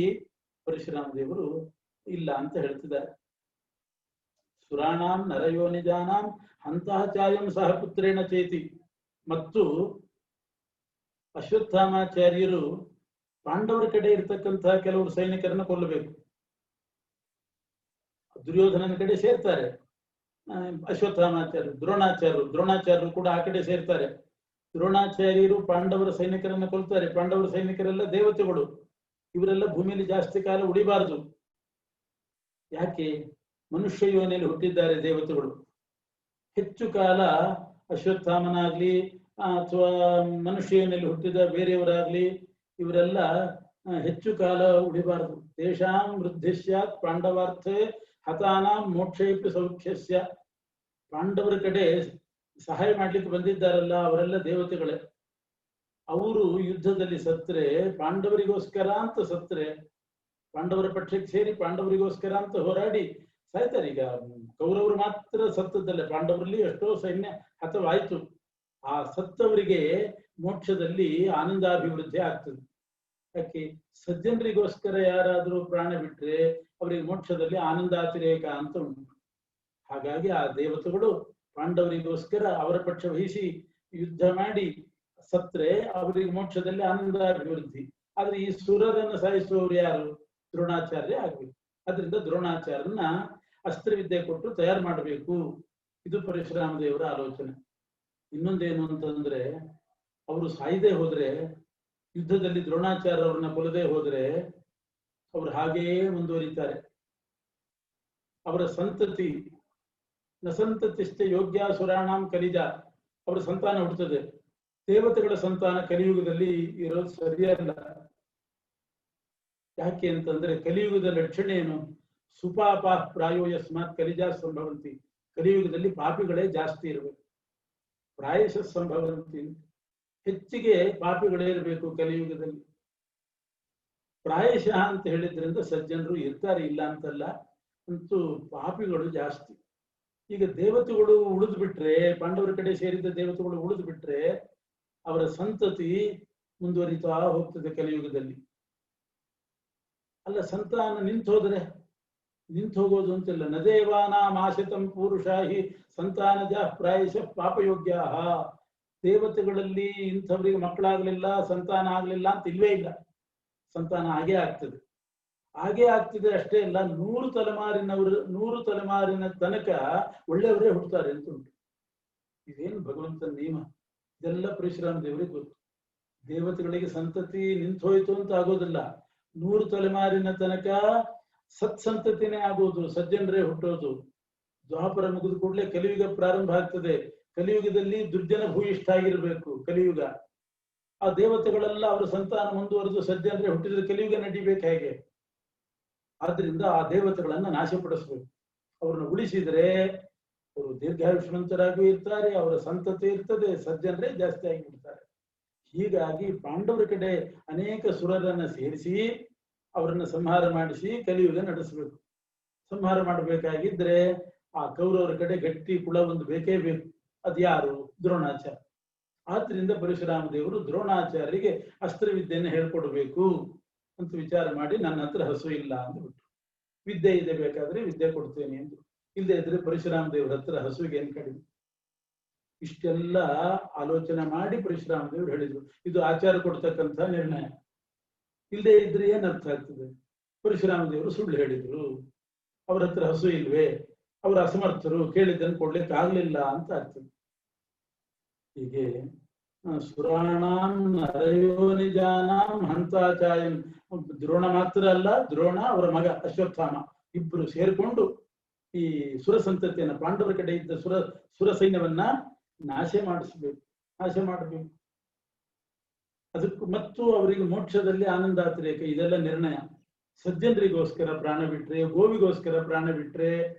ಪರಶುರಾಮ ದೇವರು ಇಲ್ಲ ಅಂತ ಹೇಳ್ತಿದ್ದಾರೆ. ಸುರಾಣಾಂ ನರಯೋನಿಜಾನಾಂ ಹಂತಹ ಚಾಯಂ ಸಹ ಪುತ್ರೇಣ ಚೇತಿ. ಮತ್ತು ಅಶ್ವತ್ಥಾಮಾಚಾರ್ಯರು ಪಾಂಡವರ ಕಡೆ ಇರ್ತಕ್ಕಂತಹ ಕೆಲವರು ಸೈನಿಕರನ್ನ ಕೊಲ್ಲಬೇಕು. ದುರ್ಯೋಧನನ ಕಡೆ ಸೇರ್ತಾರೆ ಅಶ್ವತ್ಥಾಮಾಚಾರ್ಯರು. ದ್ರೋಣಾಚಾರ್ಯರು ಕೂಡ ಆ ಕಡೆ ಸೇರ್ತಾರೆ. ದ್ರೋಣಾಚಾರ್ಯರು ಪಾಂಡವರ ಸೈನಿಕರನ್ನ ಕೊಲ್ತಾರೆ. ಪಾಂಡವರ ಸೈನಿಕರೆಲ್ಲ ದೇವತೆಗಳು, ಇವರೆಲ್ಲ ಭೂಮಿಯಲ್ಲಿ ಜಾಸ್ತಿ ಕಾಲ ಉಳಿಬಾರದು. ಯಾಕೆ? ಮನುಷ್ಯ ಯೋನಿಯಲ್ಲಿ ಹುಟ್ಟಿದ್ದಾರೆ ದೇವತೆಗಳು. ಹೆಚ್ಚು ಕಾಲ ಅಶ್ವತ್ಥಾಮನಾಗ್ಲಿ ಅಥವಾ ಮನುಷ್ಯ ಯೋನಿಯಲ್ಲಿ ಹುಟ್ಟಿದ ಬೇರೆಯವರಾಗ್ಲಿ ಇವರೆಲ್ಲ ಹೆಚ್ಚು ಕಾಲ ಉಳಿಬಾರದು. ತೇಷಾಂ ವೃದ್ಧಿ ಸ್ಯಾತ್ ಪಾಂಡವಾರ್ಥೆ ಹತಾನಾಂ ಮೋಕ್ಷೇಪಿ ಸೌಖ್ಯಸ್ಯ. ಪಾಂಡವರ ಕಡೆ ಸಹಾಯ ಮಾಡ್ಲಿಕ್ಕೆ ಬಂದಿದ್ದಾರಲ್ಲ ಅವರೆಲ್ಲ ದೇವತೆಗಳೇ. ಅವರು ಯುದ್ಧದಲ್ಲಿ ಸತ್ರೆ ಪಾಂಡವರಿಗೋಸ್ಕರ ಅಂತ ಸತ್ರೆ, ಪಾಂಡವರ ಪಕ್ಷಕ್ಕೆ ಸೇರಿ ಪಾಂಡವರಿಗೋಸ್ಕರ ಅಂತ ಹೋರಾಡಿ ಸಾಯ್ತಾರೆ. ಈಗ ಕೌರವರು ಮಾತ್ರ ಸತ್ತದಲ್ಲೇ, ಪಾಂಡವರಲ್ಲಿ ಎಷ್ಟೋ ಸೈನ್ಯ ಹತವಾಯ್ತು. ಆ ಸತ್ತವರಿಗೆ ಮೋಕ್ಷದಲ್ಲಿ ಆನಂದಾಭಿವೃದ್ಧಿ ಆಗ್ತದೆ. ಯಾಕೆ? ಸಜ್ಜನರಿಗೋಸ್ಕರ ಯಾರಾದರೂ ಪ್ರಾಣ ಬಿಟ್ರೆ ಅವರಿಗೆ ಮೋಕ್ಷದಲ್ಲಿ ಆನಂದಾತಿರೇಕ ಅಂತ ಉಂಟು. ಹಾಗಾಗಿ ಆ ದೇವತೆಗಳು ಪಾಂಡವರಿಗೋಸ್ಕರ ಅವರ ಪಕ್ಷ ವಹಿಸಿ ಯುದ್ಧ ಮಾಡಿ ಸತ್ರೆ ಅವರಿಗೆ ಮೋಕ್ಷದಲ್ಲಿ ಆನಂದಾಭಿವೃದ್ಧಿ. ಆದ್ರೆ ಈ ಸುರರನ್ನು ಸಾಯಿಸುವವರು ಯಾರು? ದ್ರೋಣಾಚಾರ್ಯ ಆಗ್ಬೇಕು. ಅದರಿಂದ ದ್ರೋಣಾಚಾರ್ಯನ ಅಸ್ತ್ರವಿದ್ಯೆ ಕೊಟ್ಟು ತಯಾರು ಮಾಡಬೇಕು. ಇದು ಪರಶುರಾಮ ದೇವರ ಆಲೋಚನೆ. ಇನ್ನೊಂದೇನು ಅಂತಂದ್ರೆ, ಅವರು ಸಾಯದೆ ಹೋದ್ರೆ, ಯುದ್ಧದಲ್ಲಿ ದ್ರೋಣಾಚಾರ್ಯ ಅವ್ರನ್ನ ಕೊಲ್ಲದೆ ಹೋದ್ರೆ ಅವರು ಹಾಗೆಯೇ ಮುಂದುವರಿತಾರೆ. ಅವರ ಸಂತತಿ ನಸಂತತಿಷ್ಟ ಯೋಗ್ಯ ಸುರಾಣಾಂ ಕಲಿಜ, ಅವರ ಸಂತಾನ ಹುಟ್ಟುತ್ತದೆ. ದೇವತೆಗಳ ಸಂತಾನ ಕಲಿಯುಗದಲ್ಲಿ ಇರೋದು ಸರಿಯಲ್ಲ. ಯಾಕೆ ಅಂತಂದ್ರೆ ಕಲಿಯುಗದ ಲಕ್ಷಣ ಏನು? ಸುಪಾಪ ಪ್ರಾಯೋ ಯಸ್ಮಾತ್ ಕಲಿಜಾ ಸಂಭವಂತಿ. ಕಲಿಯುಗದಲ್ಲಿ ಪಾಪಿಗಳೇ ಜಾಸ್ತಿ ಇರಬೇಕು. ಪ್ರಾಯಶಃ ಸಂಭವಂತಿ, ಹೆಚ್ಚಿಗೆ ಪಾಪಿಗಳೇ ಇರಬೇಕು ಕಲಿಯುಗದಲ್ಲಿ. ಪ್ರಾಯಶಃ ಅಂತ ಹೇಳಿದ್ರಿಂದ ಸಜ್ಜನರು ಇರ್ತಾರೆ, ಇಲ್ಲ ಅಂತಲ್ಲ, ಅಂತೂ ಪಾಪಿಗಳು ಜಾಸ್ತಿ. ಈಗ ದೇವತೆಗಳು ಉಳಿದು ಬಿಟ್ರೆ, ಪಾಂಡವರ ಕಡೆ ಸೇರಿದ ದೇವತೆಗಳು ಉಳಿದು ಬಿಟ್ರೆ ಅವರ ಸಂತತಿ ಮುಂದುವರಿತಾ ಹೋಗ್ತದೆ ಕಲಿಯುಗದಲ್ಲಿ. ಅಲ್ಲ, ಸಂತಾನ ನಿಂತು ಹೋದ್ರೆ, ನಿಂತು ಹೋಗೋದು ಅಂತಿಲ್ಲ. ನದೇವಾನಾಂ ಆಶಿತಂ ಪೂರುಷಾಹಿ ಸಂತಾನಜ ಪ್ರಾಯಶಃ ಪಾಪಯೋಗ್ಯ. ದೇವತೆಗಳಲ್ಲಿ ಇಂಥವ್ರಿಗೆ ಮಕ್ಕಳಾಗ್ಲಿಲ್ಲ, ಸಂತಾನ ಆಗ್ಲಿಲ್ಲ ಅಂತ ಇಲ್ವೇ ಇಲ್ಲ. ಸಂತಾನ ಹಾಗೇ ಆಗ್ತದೆ. ಹಾಗೇ ಆಗ್ತಿದೆ ಅಷ್ಟೇ ಅಲ್ಲ, 100 ತಲೆಮಾರಿನ ತನಕ ಒಳ್ಳೆಯವರೇ ಹುಟ್ಟುತ್ತಾರೆ ಅಂತ ಉಂಟು. ಇದೇನು ಭಗವಂತನ ನಿಯಮ? ಇದೆಲ್ಲ ಪರಶುರಾಮ ದೇವರಿಗೆ ಗೊತ್ತು. ದೇವತೆಗಳಿಗೆ ಸಂತತಿ ನಿಂತು ಹೋಯ್ತು ಅಂತ ಆಗೋದಿಲ್ಲ. 100 ತಲೆಮಾರಿನ ತನಕ ಸತ್ಸಂತತಿನೇ ಆಗೋದು, ಸಜ್ಜನರೇ ಹುಟ್ಟೋದು. ದ್ವಾಪರ ಮುಗಿದ ಕೂಡಲೇ ಕಲಿಯುಗ ಪ್ರಾರಂಭ ಆಗ್ತದೆ. ಕಲಿಯುಗದಲ್ಲಿ ದುರ್ಜನ ಭೂಯಿಷ್ಠ ಆಗಿರ್ಬೇಕು ಕಲಿಯುಗ. ಆ ದೇವತೆಗಳೆಲ್ಲ ಅವರ ಸಂತಾನ ಮುಂದುವರೆದು ಸಜ್ಜನರೇ ಹುಟ್ಟಿದ್ರೆ ಕಲಿಯುಗ ನಡಿಬೇಕು ಹೇಗೆ? ಆದ್ರಿಂದ ಆ ದೇವತೆಗಳನ್ನ ನಾಶಪಡಿಸ್ಬೇಕು. ಅವ್ರನ್ನ ಉಳಿಸಿದ್ರೆ ಅವರು ದೀರ್ಘಾಯುಷ್ಮಂತರಾಗಿ ಇರ್ತಾರೆ, ಅವರ ಸಂತತಿ ಇರ್ತದೆ, ಸಜ್ಜನರೇ ಜಾಸ್ತಿ ಆಗಿಬಿಡ್ತಾರೆ. ಹೀಗಾಗಿ ಪಾಂಡವರ ಕಡೆ ಅನೇಕ ಸುರರನ್ನ ಸೇರಿಸಿ ಅವರನ್ನ ಸಂಹಾರ ಮಾಡಿಸಿ ಕಲಿಯುಗ ನಡೆಸಬೇಕು. ಸಂಹಾರ ಮಾಡಬೇಕಾಗಿದ್ರೆ ಆ ಕೌರವರ ಕಡೆ ಗಟ್ಟಿ ಕುಳ ಒಂದು ಬೇಕೇ ಬೇಕು. ಅದ್ಯಾರು? ದ್ರೋಣಾಚಾರ್ಯ. ಆದ್ರಿಂದ ಪರಶುರಾಮ ದೇವರು ದ್ರೋಣಾಚಾರ್ಯರಿಗೆ ಅಸ್ತ್ರವಿದ್ಯೆಯನ್ನು ಹೇಳ್ಕೊಡ್ಬೇಕು ಅಂತ ವಿಚಾರ ಮಾಡಿ ನನ್ನ ಹತ್ರ ಹಸು ಇಲ್ಲ ಅಂದ್ಬಿಟ್ರು. ವಿದ್ಯೆ ಇದೆ, ಬೇಕಾದ್ರೆ ವಿದ್ಯೆ ಕೊಡ್ತೇನೆ ಎಂದು. ಇಲ್ಲದೆ ಇದ್ರೆ ಪರಶುರಾಮ ದೇವರ ಹತ್ರ ಹಸುವಿಗೆ ಏನ್ ಕಡಿಮೆ? ಇಷ್ಟೆಲ್ಲ ಆಲೋಚನೆ ಮಾಡಿ ಪರಶುರಾಮ ದೇವರು ಹೇಳಿದ್ರು. ಇದು ಆಚಾರ ಕೊಡ್ತಕ್ಕಂಥ ನಿರ್ಣಯ. ಇಲ್ಲದೆ ಇದ್ರೆ ಏನ್ ಅರ್ಥ ಆಗ್ತದೆ? ಪರಶುರಾಮ ದೇವರು ಸುಳ್ಳು ಹೇಳಿದ್ರು. ಅವ್ರ ಹತ್ರ ಹಸು ಇಲ್ವೇ? ಅವರು ಅಸಮರ್ಥರು, ಕೇಳಿದ್ದನ್ನು ಕೊಡ್ಲಿಕ್ಕೆ ಆಗ್ಲಿಲ್ಲ ಅಂತ ಆಗ್ತದೆ. ಹೀಗೆ ಸುರಾಣಾಂ ನರಯೋ ನಿಜಾನಾಂ ಹಂತಾಚಾಯಂ, ದ್ರೋಣ ಮಾತ್ರ ಅಲ್ಲ, ದ್ರೋಣ ಅವರ ಮಗ ಅಶ್ವತ್ಥಾಮ ಇಬ್ರು ಸೇರ್ಕೊಂಡು ಈ ಸುರ ಸಂತತಿಯನ್ನ, ಪಾಂಡವರ ಕಡೆ ಇದ್ದ ಸುರ ಸೈನ್ಯವನ್ನ ನಾಶ ಮಾಡಬೇಕು. ಅದಕ್ಕೂ ಮತ್ತು ಅವರಿಗೆ ಮೋಕ್ಷದಲ್ಲಿ ಆನಂದಾತಿರೇಕ, ಇದೆಲ್ಲ ನಿರ್ಣಯ. ಸಜ್ಜನರಿಗೋಸ್ಕರ ಪ್ರಾಣ ಬಿಟ್ರೆ, ಗೋವಿಗೋಸ್ಕರ ಪ್ರಾಣ ಬಿಟ್ರೆ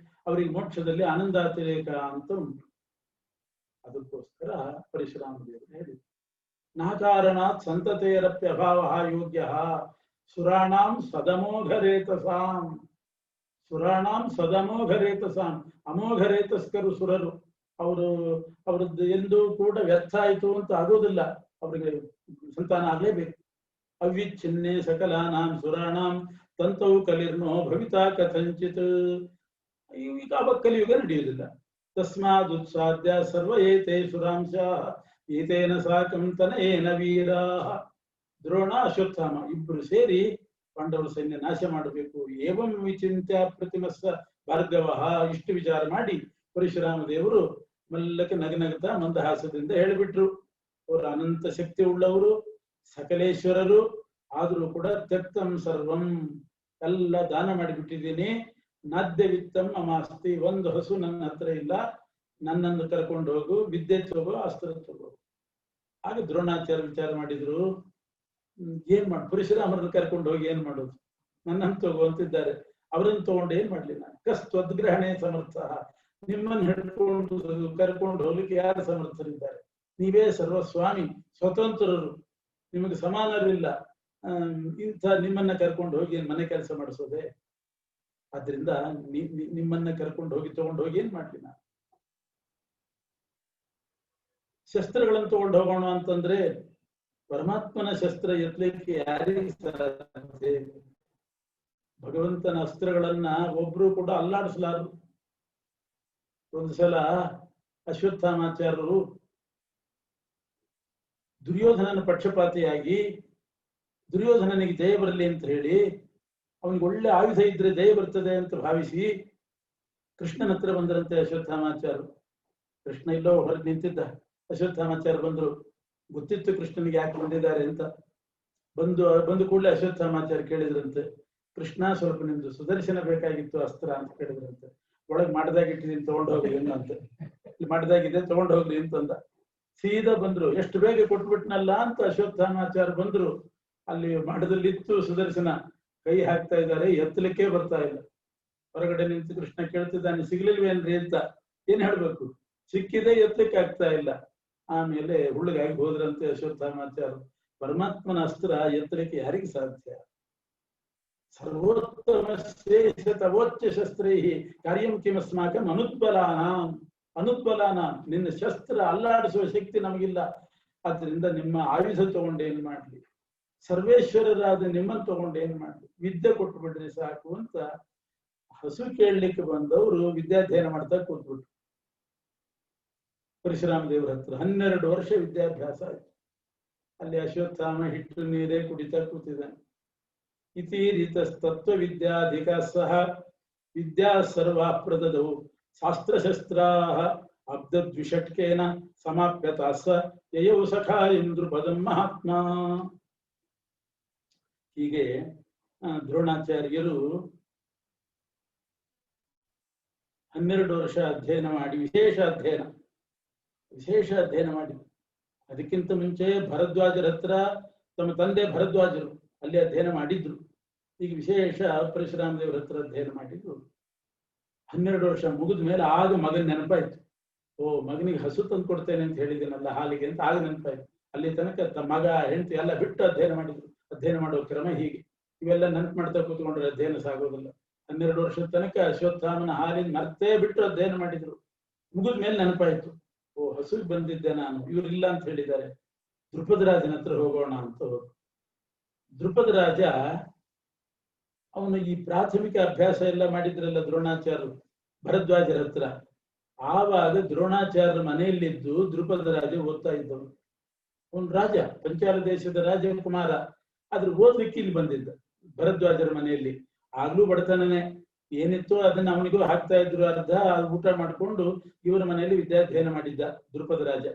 ಅವರಿಗೆ ಮೋಕ್ಷದಲ್ಲಿ ಆನಂದಾತಿರೇಕ ಅಂತ ಉಂಟು. ಅದಕ್ಕೋಸ್ಕರ ಪರಶುರಾಮ ದೇವರು ಹೇಳಿದರು, ನಾಕಾರಣಾತ್ ಸಂತತೇರಪ್ಯಭಾವ ಯೋಗ್ಯ ಸುರಾಣಾಂ ಸದಮೋಘರೇತಸಾಂ. ಸುರಾಣಾಂ ಸದಮೋಘರೇತಸಾಂ, ಅಮೋಘರೇತಸ್ಕರು ಸುರರು, ಅವರದ್ದು ಎಂದೂ ಕೂಡ ವ್ಯರ್ಥ ಆಯಿತು ಅಂತ ಆಗೋದಿಲ್ಲ, ಅವರಿಗೆ ಸಂತಾನ ಆಗಲೇಬೇಕು. ಅವ್ವಿಚ್ಛಿನ್ನೆ ಸಕಲಾನಾಂ ಸುರಾಣಾಂ ತಂತೌ ಕಲಿರ್ನೋ ಭವಿತಾ ಕಥಂಚಿತ್. ಈಗ ಅವಾಗ ಕಲಿಯುಗ ನಡೆಯುವುದಿಲ್ಲ. ತಸ್ಮಾದ್ ಉತ್ಸಾದ್ಯ ಸರ್ವ ಏತೆ ಸುರಾಂಶ ಏತೇನ ಸಾಕಂ ತನಯೇನ ವೀರಾ. ದ್ರೋಣ ಅಶ್ವತ್ಥಾಮ ಇಬ್ರು ಸೇರಿ ಪಾಂಡವರ ಸೈನ್ಯ ನಾಶ ಮಾಡಬೇಕು. ಏವಂ ವಿಚಿಂತ್ಯ ಪ್ರತಿಮಸ್ಸ ಭಾರ್ಗವ, ಇಷ್ಟು ವಿಚಾರ ಮಾಡಿ ಪರಶುರಾಮ ದೇವರು ಮೆಲ್ಲಕ್ಕೆ ನಗನಗ್ತಾ ಮಂದಹಾಸದಿಂದ ಹೇಳಿಬಿಟ್ರು, ಅವರು ಅನಂತ ಶಕ್ತಿ ಉಳ್ಳವರು, ಸಕಲೇಶ್ವರರು, ಆದರೂ ಕೂಡ ತ್ಯಕ್ತಂ ಸರ್ವಂ, ಎಲ್ಲ ದಾನ ಮಾಡಿಬಿಟ್ಟಿದ್ದೀನಿ. ನಾದ್ಯ ವಿತ್ತಂ ಅಮಾಸ್ತಿ, ಒಂದು ಹಸು ನನ್ನ ಹತ್ರ ಇಲ್ಲ, ನನ್ನನ್ನು ಕರ್ಕೊಂಡು ಹೋಗು, ವಿದ್ಯೆ ತಗೋ, ಅಸ್ತ್ರ ತಗೋ. ಆಗ ದ್ರೋಣಾಚಾರ್ಯ ವಿಚಾರ ಮಾಡಿದ್ರು, ಏನ್ ಮಾಡಿ ಪರಶುರಾಮರನ್ನು ಕರ್ಕೊಂಡು ಹೋಗಿ ಏನ್ ಮಾಡೋದು, ನನ್ನನ್ನು ತಗೋ ಅಂತಿದ್ದಾರೆ, ಅವರನ್ನು ತಗೊಂಡು ಏನ್ ಮಾಡ್ಲಿ ನಾನು. ಕಸ್ತ್ವದ್ಗ್ರಹಣೆ ಸಮರ್ಥ, ನಿಮ್ಮನ್ನು ಹಿಡ್ಕೊಂಡು ಕರ್ಕೊಂಡು ಹೋಗ್ಲಿಕ್ಕೆ ಯಾರು ಸಮರ್ಥರಿದ್ದಾರೆ? ನೀವೇ ಸರ್ವಸ್ವಾಮಿ, ಸ್ವತಂತ್ರರು, ನಿಮಗೆ ಸಮಾನರಿಲ್ಲ. ಇಂಥ ನಿಮ್ಮನ್ನ ಕರ್ಕೊಂಡು ಹೋಗಿ ಮನೆ ಕೆಲಸ ಮಾಡಿಸೋದೆ? ಆದ್ರಿಂದ ನಿಮ್ಮನ್ನ ಕರ್ಕೊಂಡು ಹೋಗಿ ತಗೊಂಡು ಹೋಗಿ ಏನ್ ಮಾಡ್ಲಿ ನಾನು? ಶಸ್ತ್ರಗಳನ್ನು ತಗೊಂಡು ಹೋಗೋಣ ಅಂತಂದ್ರೆ ಪರಮಾತ್ಮನ ಶಸ್ತ್ರ ಎತ್ತಲಿಕ್ಕೆ ಯಾರಿಗೆ ಸಾಧ್ಯ? ಭಗವಂತನ ಅಸ್ತ್ರಗಳನ್ನ ಒಬ್ರು ಕೂಡ ಅಲ್ಲಾಡಿಸಲಾರರು. ಒಂದು ಸಲ ಅಶ್ವತ್ಥಾಮಾಚಾರ್ಯರು ದುರ್ಯೋಧನನ ಪಕ್ಷಪಾತಿಯಾಗಿ ದುರ್ಯೋಧನನಿಗೆ ಜಯ ಬರಲಿ ಅಂತ ಹೇಳಿ, ಅವನಿಗೆ ಒಳ್ಳೆ ಆಯುಧ ಇದ್ರೆ ಜಯ ಬರ್ತದೆ ಅಂತ ಭಾವಿಸಿ ಕೃಷ್ಣನ ಹತ್ರ ಬಂದರಂತೆ ಅಶ್ವತ್ಥಾಮಾಚಾರ್ಯರು. ಕೃಷ್ಣ ಇಲ್ಲೋ ಹೊರಗೆ ನಿಂತಿದ್ದ. ಅಶ್ವತ್ಥಾಮಾಚಾರ್ಯ ಬಂದ್ರು, ಗೊತ್ತಿತ್ತು ಕೃಷ್ಣನಿಗೆ ಯಾಕೆ ಬಂದಿದ್ದಾರೆ ಅಂತ. ಬಂದು ಕೂಡಲೇ ಅಶ್ವತ್ಥಾಮಾಚಾರ್ಯ ಕೇಳಿದ್ರಂತೆ, ಕೃಷ್ಣ ಸ್ವಲ್ಪ ನಿಮ್ದು ಸುದರ್ಶನ ಬೇಕಾಗಿತ್ತು ಅಸ್ತ್ರ ಅಂತ ಕೇಳಿದ್ರಂತೆ. ಒಳಗೆ ಮಾಡ್ದಾಗಿಟ್ಟಿದ್ದೀನಿ ತಗೊಂಡು ಹೋಗ್ಲಿ ಅನ್ನಂತೆ. ಇಲ್ಲಿ ಮಾಡ್ದಾಗಿದೆ ತಗೊಂಡು ಹೋಗ್ಲಿ ಅಂತಂದ. ಸೀದಾ ಬಂದ್ರು, ಎಷ್ಟು ಬೇಗ ಕೊಟ್ಬಿಟ್ನಲ್ಲ ಅಂತ ಅಶ್ವತ್ಥಾಮಾಚಾರ್ಯ ಬಂದ್ರು. ಅಲ್ಲಿ ಮಾಡದಲ್ಲಿತ್ತು ಸುದರ್ಶನ, ಕೈ ಹಾಕ್ತಾ ಇದ್ದಾರೆ, ಎತ್ತಲಿಕ್ಕೆ ಬರ್ತಾ ಇಲ್ಲ. ಹೊರಗಡೆ ನಿಂತು ಕೃಷ್ಣ ಕೇಳ್ತಿದ್ದಾನೆ, ಸಿಗ್ಲಿಲ್ವೇನ್ರಿ ಅಂತ. ಏನ್ ಹೇಳ್ಬೇಕು, ಸಿಕ್ಕಿದೆ, ಎತ್ತಲಿಕ್ಕೆ ಆಗ್ತಾ ಇಲ್ಲ. ಆಮೇಲೆ ಹುಳುಗಾಗಿ ಹೋದ್ರಂತೆ ಅಶ್ವತ್ಥಾಮಾಚಾರ್ಯ. ಪರಮಾತ್ಮನ ಅಸ್ತ್ರ ಎತ್ತಲಿಕ್ಕೆ ಯಾರಿಗೆ ಸಾಧ್ಯ? ಸರ್ವೋತ್ತಮ ಶ್ರೇಷ್ಠ ಶಸ್ತ್ರೈ ಕಾರ್ಯಂ ಕಿಮಸ್ಮಾಕಂ ಅನುತ್ಬಲಾನ. ನಿನ್ನ ಶಸ್ತ್ರ ಅಲ್ಲಾಡಿಸುವ ಶಕ್ತಿ ನಮಗಿಲ್ಲ, ಆದ್ರಿಂದ ನಿಮ್ಮ ಆಯುಧ ತಗೊಂಡೇನ್ ಮಾಡ್ಲಿ? ಸರ್ವೇಶ್ವರರಾದ ನಿಮ್ಮನ್ನು ತಗೊಂಡೇನ್ ಮಾಡ್ಲಿ? ವಿದ್ಯೆ ಕೊಟ್ಟು ಬಿಡ್ರಿ ಸಾಕು ಅಂತ ಹಸು ಕೇಳಲಿಕ್ಕೆ ಬಂದವರು ವಿದ್ಯಾಧ್ಯಯನ ಮಾಡ್ತಾ ಕೂತ್ಬಿಟ್ರು ಪರಶುರಾಮ ದೇವರ ಹತ್ರ. 12 ವರ್ಷ ವಿದ್ಯಾಭ್ಯಾಸ ಆಯ್ತು. ಅಲ್ಲಿ ಅಶ್ವತ್ಥಾಮ ಹಿಟ್ಟು ನೀರೇ ಕುಡಿತಾ ಕೂತಿದ್ದಾನೆ. ಇತಿ ರೀತಸ್ತತ್ವ ವಿದ್ಯಾಧಿಕ ಸಹ ವಿದ್ಯಾ ಸರ್ವಾ ಪ್ರದದವು ಶಾಸ್ತ್ರಶಸ್ತ್ರಾ ಅಬ್ದದ್ವಿಷಟ್ಕೇನ ಸಮಾಪ್ಯತಾಸ ಯಯೌ ಸಖಾ ಇಂದ್ರಪದಂ ಮಹಾತ್ಮ. ಹೀಗೆ ದ್ರೋಣಾಚಾರ್ಯರು 12 ವರ್ಷ ಅಧ್ಯಯನ ಮಾಡಿ, ವಿಶೇಷ ಅಧ್ಯಯನ ಮಾಡಿ. ಅದಕ್ಕಿಂತ ಮುಂಚೆ ಭರದ್ವಾಜರ ಹತ್ರ ತಮ್ಮ ತಂದೆ ಭರದ್ವಾಜರು ಅಲ್ಲಿ ಅಧ್ಯಯನ ಮಾಡಿದ್ರು. ಈಗ ವಿಶೇಷ ಪರಶುರಾಮ ದೇವರ ಹತ್ರ ಅಧ್ಯಯನ ಮಾಡಿದ್ರು. 12 ವರ್ಷ ಮುಗಿದ ಮೇಲೆ ಆಗ ಮಗನ ನೆನಪಾಯ್ತು. ಮಗನಿಗೆ ಹಸು ತಂದು ಕೊಡ್ತೇನೆ ಅಂತ ಹೇಳಿದ್ದೀನಲ್ಲ ಹಾಲಿಗೆ ಅಂತ ಆಗ ನೆನಪಾಯ್ತು. ಅಲ್ಲಿ ತನಕ ಮಗ ಹೆಂಡತಿ ಎಲ್ಲ ಬಿಟ್ಟು ಅಧ್ಯಯನ ಮಾಡಿದ್ರು. ಅಧ್ಯಯನ ಮಾಡುವ ಕ್ರಮ ಹೀಗೆ. ಇವೆಲ್ಲ ನೆನಪು ಮಾಡ್ತಾ ಕೂತ್ಕೊಂಡ್ರೆ ಅಧ್ಯಯನ ಸಾಗೋದಿಲ್ಲ. 12 ವರ್ಷದ ತನಕ ಅಶ್ವತ್ಥಾಮನ ಹಾಲಿನ ಮರ್ತೇ ಬಿಟ್ಟು ಅಧ್ಯಯನ ಮಾಡಿದ್ರು. ಮುಗಿದ ಮೇಲೆ ನೆನಪಾಯ್ತು, ಹಸುಗೆ ಬಂದಿದ್ದೆ ನಾನು, ಇವರಿಲ್ಲ ಅಂತ ಹೇಳಿದ್ದಾರೆ, ದ್ರುಪದ ರಾಜನ ಹತ್ರ ಹೋಗೋಣ ಅಂತ ಹೋದ್ರು. ದ್ರುಪದ ರಾಜ ಅವನು ಈ ಪ್ರಾಥಮಿಕ ಅಭ್ಯಾಸ ಎಲ್ಲ ಮಾಡಿದ್ರಲ್ಲ ದ್ರೋಣಾಚಾರ್ಯರು ಭರದ್ವಾಜರ ಹತ್ರ. ಆವಾಗ ದ್ರೋಣಾಚಾರ್ಯರ ಮನೆಯಲ್ಲಿದ್ದು ದ್ರುಪದ ರಾಜ ಓದ್ತಾ ಇದ್ದವನು. ಅವನು ರಾಜ, ಪಂಚಾಲ ದೇಶದ ರಾಜಕುಮಾರ. ಆದ್ರೆ ಓದ್ಲಿಕ್ಕೆ ಇಲ್ಲಿ ಬಂದಿದ್ದ ಭರದ್ವಾಜರ ಮನೆಯಲ್ಲಿ. ಆಗ್ಲೂ ಬಡತನನೇ, ಏನಿತ್ತು ಅದನ್ನ ಅವನಿಗೂ ಹಾಕ್ತಾ ಇದ್ರು, ಅರ್ಧ ಊಟ ಮಾಡಿಕೊಂಡು ಇವರ ಮನೆಯಲ್ಲಿ ವಿದ್ಯಾಧ್ಯಯನ ಮಾಡಿದ್ದ ದ್ರುಪದ ರಾಜ.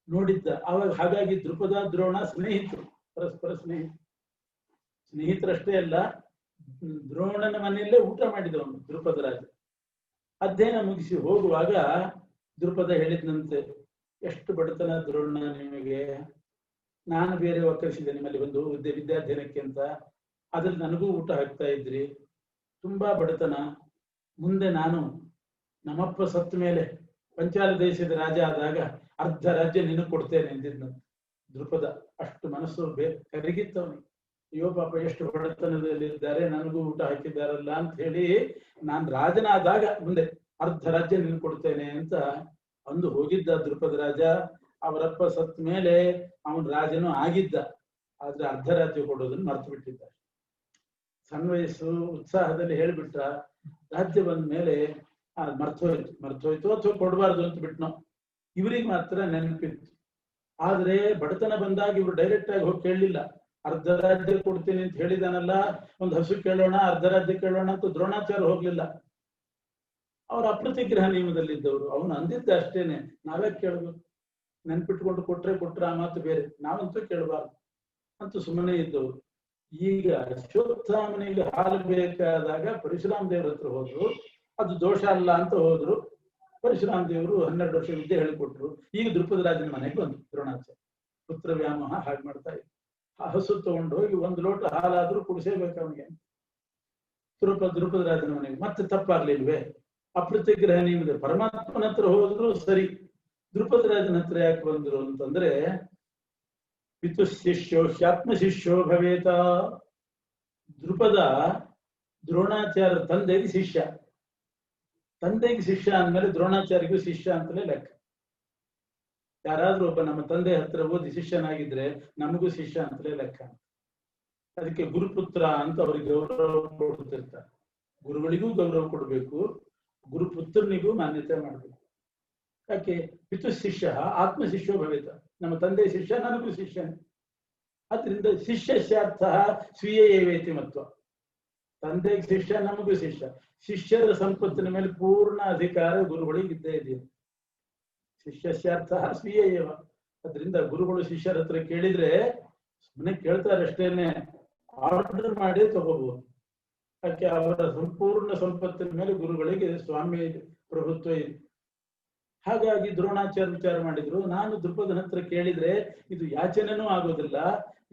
ನೋಡಿದ್ದ ಅವಾಗ. ಹಾಗಾಗಿ ದ್ರುಪದ ದ್ರೋಣ ಸ್ನೇಹಿತರು, ಪರಸ್ಪರ ಸ್ನೇಹಿತರಷ್ಟೇ ಅಲ್ಲ, ದ್ರೋಣನ ಮನೆಯಲ್ಲೇ ಊಟ ಮಾಡಿದವನು ದ್ರುಪದ ರಾಜ. ಅಧ್ಯಯನ ಮುಗಿಸಿ ಹೋಗುವಾಗ ದ್ರುಪದ ಹೇಳಿದ್ನಂತೆ, ಎಷ್ಟು ಬಡತನ ದ್ರೋಣ ನಿಮಗೆ, ನಾನು ಬೇರೆ ಒಕ್ಕರಿಸಿದೆ ನಿಮ್ಮಲ್ಲಿ ಒಂದು ವಿದ್ಯಾಧ್ಯಯನಕ್ಕೆ ಅಂತ, ಅದ್ರಲ್ಲಿ ನನಗೂ ಊಟ ಹಾಕ್ತಾ ಇದ್ರಿ, ತುಂಬಾ ಬಡತನ. ಮುಂದೆ ನಾನು ನಮ್ಮಪ್ಪ ಸತ್ತ ಮೇಲೆ ಪಂಚಾಲ ದೇಶದ ರಾಜ ಆದಾಗ ಅರ್ಧ ರಾಜ್ಯ ನಿನಗೆ ಕೊಡ್ತೇನೆ ಎಂದಿದ್ನಂತೆ ದ್ರುಪದ. ಅಷ್ಟು ಮನಸ್ಸು ಕರಗಿತ್ತವನಿಗೆ. ಅಯ್ಯೋ ಪಾಪ ಎಷ್ಟು ಬಡತನದಲ್ಲಿದ್ದಾರೆ, ನನಗೂ ಊಟ ಹಾಕಿದ್ದಾರಲ್ಲ ಅಂತ ಹೇಳಿ ನಾನು ರಾಜನಾದಾಗ ಮುಂದೆ ಅರ್ಧ ರಾಜ್ಯ ನಿನ್ ಕೊಡ್ತೇನೆ ಅಂತ ಅಂದು ಹೋಗಿದ್ದ ದ್ರುಪದ ರಾಜ. ಅವರಪ್ಪ ಸತ್ತ ಮೇಲೆ ಅವನ ರಾಜನು ಆಗಿದ್ದ, ಆದ್ರೆ ಅರ್ಧ ರಾಜ್ಯ ಕೊಡೋದನ್ನು ಮರ್ತು ಬಿಟ್ಟಿದ್ದ. ಸಣ್ಣ ವಯಸ್ಸು ಉತ್ಸಾಹದಲ್ಲಿ ಹೇಳ್ಬಿಟ್ಟ, ರಾಜ್ಯ ಬಂದ ಮೇಲೆ ಮರ್ತೋಯ್ತು ಅಥವಾ ಕೊಡಬಾರ್ದು ಅಂತ ಬಿಟ್ನೋ. ಇವರಿಗೆ ಮಾತ್ರ ನೆನಪಿತ್ತು. ಆದ್ರೆ ಬಡತನ ಬಂದಾಗ ಇವ್ರು ಡೈರೆಕ್ಟ್ ಆಗಿ ಹೋಗಿ ಕೇಳಲಿಲ್ಲ. ಅರ್ಧ ರಾಜ್ಯ ಕೊಡ್ತೀನಿ ಅಂತ ಹೇಳಿದಾನಲ್ಲ, ಒಂದು ಹಸು ಕೇಳೋಣ, ಅರ್ಧ ರಾಜ್ಯ ಕೇಳೋಣ ಅಂತ ದ್ರೋಣಾಚಾರ್ಯ ಹೋಗ್ಲಿಲ್ಲ. ಅವ್ರ ಅಪ್ರತಿಗ್ರಹ ನಿಯಮದಲ್ಲಿದ್ದವರು. ಅವನು ಅಂದಿದ್ದ ಅಷ್ಟೇನೆ, ನಾವೇ ಕೇಳಬೇಕು, ನೆನ್ಪಿಟ್ಕೊಂಡು ಕೊಟ್ರೆ ಆ ಮಾತು ಬೇರೆ, ನಾವಂತೂ ಕೇಳಬಾರ್ದು ಅಂತ ಸುಮ್ಮನೆ ಇದ್ದವರು. ಈಗ ಅಶ್ವತ್ಥಾಮನಿಗೆ ಹಾಲು ಬೇಕಾದಾಗ ಪರಶುರಾಮ ದೇವ್ರ ಹತ್ರ ಹೋದ್ರು, ಅದು ದೋಷ ಅಲ್ಲ ಅಂತ ಹೋದ್ರು. ಪರಶುರಾಮ ದೇವರು 12 ವರ್ಷ ವಿದ್ಯೆ ಹೇಳಿಕೊಟ್ರು. ಈಗ ದ್ರುಪದ ರಾಜನ ಮನೆಗೆ ಬಂದು ದ್ರೋಣಾಚಾರ್ಯ ಪುತ್ರ ವ್ಯಾಮೋಹ ಹಾಗೆ ಮಾಡ್ತಾ ಇದ್ರು. ಆ ಹಸು ತಗೊಂಡು ಹೋಗಿ 1 ಲೋಟ ಹಾಲಾದ್ರೂ ಕುಡಿಸೇಬೇಕು ಅವನಿಗೆ. ದ್ರುಪದ ರಾಜನ ಮನೆಗೆ ಮತ್ತೆ ತಪ್ಪಾಗ್ಲಿಲ್ವೇ? ಅಪ್ರತಿಗ್ರಹ ನಿಯಮದ ಪರಮಾತ್ಮನ ಹತ್ರ ಹೋದ್ರು ಸರಿ, ದ್ರುಪದ ರಾಜನ ಹತ್ರ ಯಾಕೆ ಬಂದ್ರು ಅಂತಂದ್ರೆ, ಪಿತು ಶಿಷ್ಯೋ ಹ್ಯಾತ್ಮ ಶಿಷ್ಯೋ ಭವೇತ. ದ್ರುಪದ ದ್ರೋಣಾಚಾರ್ಯ ತಂದೆಗೆ ಶಿಷ್ಯ. ತಂದೆಗೆ ಶಿಷ್ಯ ಅಂದ್ಮೇಲೆ ದ್ರೋಣಾಚಾರ್ಯಗೂ ಶಿಷ್ಯ ಅಂತಲೇ ಲೆಕ್ಕ. ಯಾರಾದ್ರೂ ಒಬ್ಬ ನಮ್ಮ ತಂದೆ ಹತ್ರ ಓದಿ ಶಿಷ್ಯನಾಗಿದ್ರೆ ನಮಗೂ ಶಿಷ್ಯ ಅಂತಲೇ ಲೆಕ್ಕ. ಅದಕ್ಕೆ ಗುರುಪುತ್ರ ಅಂತ ಅವ್ರಿಗೆ ಗೌರವ ಕೊಡ್ತಿರ್ತಾರೆ. ಗುರುಗಳಿಗೂ ಗೌರವ ಕೊಡ್ಬೇಕು, ಗುರುಪುತ್ರನಿಗೂ ಮಾನ್ಯತೆ ಮಾಡ್ಬೇಕು. ಯಾಕೆ? ಪಿತು ಶಿಷ್ಯ ಆತ್ಮ ಶಿಷ್ಯೋ ಭವೇತ. ನಮ್ಮ ತಂದೆ ಶಿಷ್ಯ, ನನಗೂ ಶಿಷ್ಯನೇ. ಆದ್ರಿಂದ ಶಿಷ್ಯಸ್ಯಾರ್ಥ ಸ್ವೀಯ ಏವೇತಿ ಮತ್ವ. ತಂದೆಗೆ ಶಿಷ್ಯ, ನಮಗೂ ಶಿಷ್ಯ. ಶಿಷ್ಯರ ಸಂಪತ್ತಿನ ಮೇಲೆ ಪೂರ್ಣ ಅಧಿಕಾರ ಗುರುಗಳಿಗೆ ಇದ್ದೇ ಇದೆಯಾ. ಶಿಷ್ಯಸ್ಯಾರ್ಥ ಸ್ವೀಯ ಏವ. ಅದರಿಂದ ಗುರುಗಳು ಶಿಷ್ಯರ ಹತ್ರ ಕೇಳಿದ್ರೆ ಸುಮ್ಮನೆ ಕೇಳ್ತಾರೆ ಅಷ್ಟೇನೆ, ಆರ್ಡರ್ ಮಾಡಿ ತಗೋಬಹುದು. ಯಾಕೆ? ಅವರ ಸಂಪೂರ್ಣ ಸಂಪತ್ತಿನ ಮೇಲೆ ಗುರುಗಳಿಗೆ ಸ್ವಾಮ್ಯ ಇದೆ, ಪ್ರಭುತ್ವ ಇದೆ. ಹಾಗಾಗಿ ದ್ರೋಣಾಚಾರ್ಯ ವಿಚಾರ ಮಾಡಿದ್ರು, ನಾನು ದ್ರುಪದನ ಹತ್ರ ಕೇಳಿದ್ರೆ ಇದು ಯಾಚನೆನೂ ಆಗೋದಿಲ್ಲ,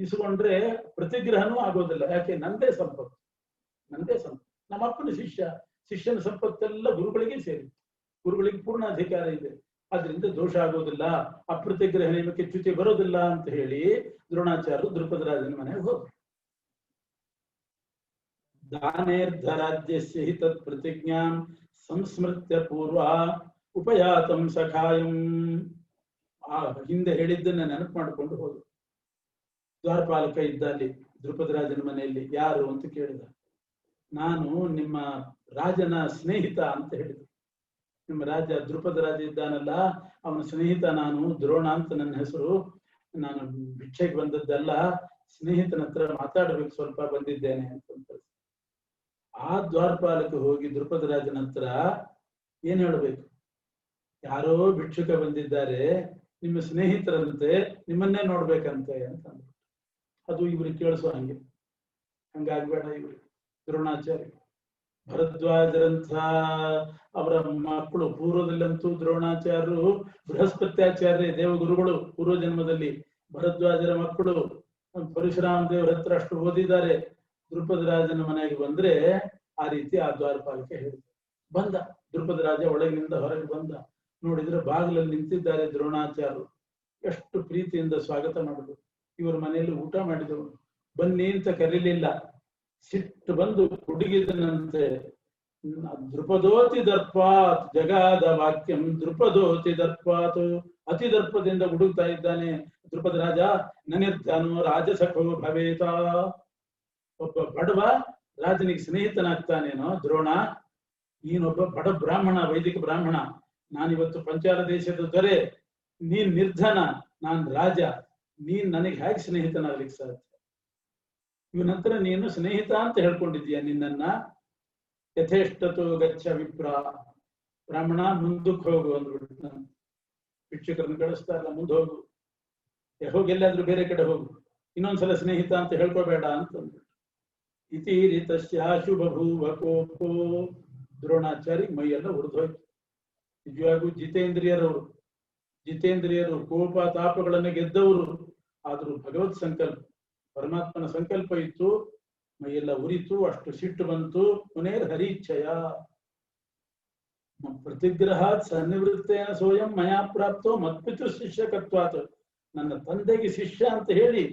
ಇಸ್ಕೊಂಡ್ರೆ ಪ್ರತಿಗ್ರಹನೂ ಆಗೋದಿಲ್ಲ. ಯಾಕೆ? ನಂದೇ ಸಂಪತ್ತು. ನಮ್ಮಪ್ಪನ ಶಿಷ್ಯನ ಸಂಪತ್ತೆಲ್ಲ ಗುರುಗಳಿಗೆ ಸೇರಿ, ಗುರುಗಳಿಗೆ ಪೂರ್ಣ ಅಧಿಕಾರ ಇದೆ. ಆದ್ರಿಂದ ದೋಷ ಆಗೋದಿಲ್ಲ, ಅಪ್ರತಿಗ್ರಹ ನಿಯಮಕ್ಕೆ ಚ್ಯುತಿ ಬರೋದಿಲ್ಲ ಅಂತ ಹೇಳಿ ದ್ರೋಣಾಚಾರ್ಯರು ದ್ರುಪದ ರಾಜನ ಮನೆಗೆ ಹೋದ್ರು. ದಾನೇರ್ಧ ರಾಜ್ಯಸ್ಯ ಹಿ ತತ್ ಪ್ರತಿಜ್ಞಾಂ ಸಂಸ್ಮೃತ್ಯ ಪೂರ್ವ ಉಪಯಾತಂ ಸಖಾಯಂ. ಆ ಹಿಂದೆ ಹೇಳಿದ್ದನ್ನ ನೆನಪು ಮಾಡಿಕೊಂಡು ಹೋದ್ರು. ದ್ವಾರಪಾಲಕ ಇದ್ದ ಅಲ್ಲಿ ದ್ರುಪದ ರಾಜನ ಮನೆಯಲ್ಲಿ. ಯಾರು ಅಂತ ಕೇಳಿದ. ನಾನು ನಿಮ್ಮ ರಾಜನ ಸ್ನೇಹಿತ ಅಂತ ಹೇಳಿದ. ನಿಮ್ಮ ರಾಜ ದ್ರುಪದ ರಾಜ ಇದ್ದಾನಲ್ಲ, ಅವನ ಸ್ನೇಹಿತ ನಾನು, ದ್ರೋಣ ಅಂತ ನನ್ನ ಹೆಸರು. ನಾನು ಭಿಕ್ಷೆಗೆ ಬಂದದ್ದಲ್ಲ, ಸ್ನೇಹಿತನ ಹತ್ರ ಮಾತಾಡ್ಬೇಕು ಸ್ವಲ್ಪ ಬಂದಿದ್ದೇನೆ ಅಂತ. ಆ ದ್ವಾರಪಾಲಕ ಹೋಗಿ ದ್ರುಪದ ರಾಜನ ಹತ್ರ ಏನ್ ಹೇಳ್ಬೇಕು? ಯಾರೋ ಭಿಕ್ಷುಕ ಬಂದಿದ್ದಾರೆ, ನಿಮ್ಮ ಸ್ನೇಹಿತರಂತೆ, ನಿಮ್ಮನ್ನೇ ನೋಡ್ಬೇಕಂತೆ ಅಂತ ಅಂದ್ರು. ಅದು ಇವ್ರಿಗೆ ಕೇಳಿಸೋ ಹಂಗಾಗ್ಬೇಡ. ಇವ್ರಿಗೆ ದ್ರೋಣಾಚಾರ್ಯ ಭರದ್ವಾಜರಂಥ ಅವರ ಮಕ್ಕಳು, ಪೂರ್ವದಲ್ಲಂತೂ ದ್ರೋಣಾಚಾರ್ಯರು ಬೃಹಸ್ಪತ್ಯಾಚಾರ್ಯ ದೇವಗುರುಗಳು, ಪೂರ್ವ ಜನ್ಮದಲ್ಲಿ ಭರದ್ವಾಜರ ಮಕ್ಕಳು. ಪರಶುರಾಮ ದೇವರ ಹತ್ರ ಅಷ್ಟು ಓದಿದ್ದಾರೆ. ದ್ರುಪದ ರಾಜನ ಮನೆಗೆ ಬಂದ್ರೆ ಆ ರೀತಿ ಆ ದ್ವಾರಪಾಲಕ ಹೇಳಿದ. ಬಂದ ದ್ರುಪದ ರಾಜ ಒಳಗಿನಿಂದ ಹೊರಗೆ ಬಂದ. ನೋಡಿದ್ರೆ ಬಾಗಿಲಲ್ಲಿ ನಿಂತಿದ್ದಾರೆ ದ್ರೋಣಾಚಾರ್ಯರು. ಎಷ್ಟು ಪ್ರೀತಿಯಿಂದ ಸ್ವಾಗತ ಮಾಡಿದ್ರು. ಇವರ ಮನೆಯಲ್ಲಿ ಊಟ ಮಾಡಿದವರು. ಬನ್ನಿ ಅಂತ ಕರೀಲಿಲ್ಲ, ಸಿಟ್ಟು ಬಂದು ಹುಡುಗಿದನಂತೆ. ದ್ರುಪದೋತಿ ದರ್ಪಾತ್ ಜಗಾದ ವಾಕ್ಯಂ ದ್ರುಪದೋತಿ ದರ್ಪಾತ್. ಅತಿ ದರ್ಪದಿಂದ ಹುಡುಕ್ತಾ ಇದ್ದಾನೆ ದ್ರುಪದ ರಾಜ. ನನಿರ್ಧನೋ ರಾಜಸಖೋ ಭವೇತ. ಒಬ್ಬ ಬಡವ ರಾಜನಿಗೆ ಸ್ನೇಹಿತನಾಗ್ತಾನೇನೋ ದ್ರೋಣ. ನೀನೊಬ್ಬ ಬಡ ಬ್ರಾಹ್ಮಣ, ವೈದಿಕ ಬ್ರಾಹ್ಮಣ. ನಾನಿವತ್ತು ಪಂಚಾಲ ದೇಶದ ದೊರೆ, ನೀನ್ ನಿರ್ಧನ, ನಾನ್ ರಾಜ. ನೀನ್ ನನಗೆ ಹೇಗೆ ಸ್ನೇಹಿತನಾಗ್ಲಿಕ್ಕೆ ಸಾಧ್ಯ? ಇವನಂತರ ನೀನು ಸ್ನೇಹಿತ ಅಂತ ಹೇಳ್ಕೊಂಡಿದ್ದೀಯ ನಿನ್ನನ್ನ. ಯಥೇಷ್ಟತು ಗಚ್ಚ ವಿಪ್ರ. ಬ್ರಾಹ್ಮಣ ಮುಂದಕ್ಕೆ ಹೋಗು ಅಂದ್ಬಿಟ್ಟು ನಾನು ಭಿಕ್ಷುಕರನ್ನು ಕಳಿಸ್ತಾರಲ್ಲ, ಮುಂದೆ ಹೋಗು, ಹೋಗಿ ಎಲ್ಲಾದ್ರೂ ಬೇರೆ ಕಡೆ ಹೋಗು, ಇನ್ನೊಂದ್ಸಲ ಸ್ನೇಹಿತ ಅಂತ ಹೇಳ್ಕೋಬೇಡ ಅಂತಂದ್ಬಿಟ್ಟು. ಇತಿ ರೀತಶ್ಯಾಶುಭ ಭೂವ ಕೋಪೋ. ದ್ರೋಣಾಚಾರಿ ಮೈಯೆಲ್ಲ ಉರಿದೋಯ್ತು. ನಿಜವಾಗೂ ಜಿತೇಂದ್ರಿಯರು ಕೋಪ ತಾಪಗಳನ್ನು ಗೆದ್ದವರು. ಆದ್ರೂ ಭಗವತ್ ಸಂಕಲ್ಪ, ಪರಮಾತ್ಮನ ಸಂಕಲ್ಪ ಇತ್ತು, ಮೈಯೆಲ್ಲ ಉರಿತು, ಅಷ್ಟು ಸಿಟ್ಟು ಬಂತು. ಪುನೇರ್ ಹರಿಚ್ಛಯ ಪ್ರತಿಗ್ರಹಾತ್ ಸನ್ನಿವೃತ್ತೇನ ಸೋಯಂ ಮಯಾ ಪ್ರಾಪ್ತೋ ಮತ್ಪಿತೃ ಶಿಷ್ಯಕತ್ವಾತ್. ನನ್ನ ತಂದೆಗೆ ಶಿಷ್ಯ ಅಂತ ಹೇಳಿ,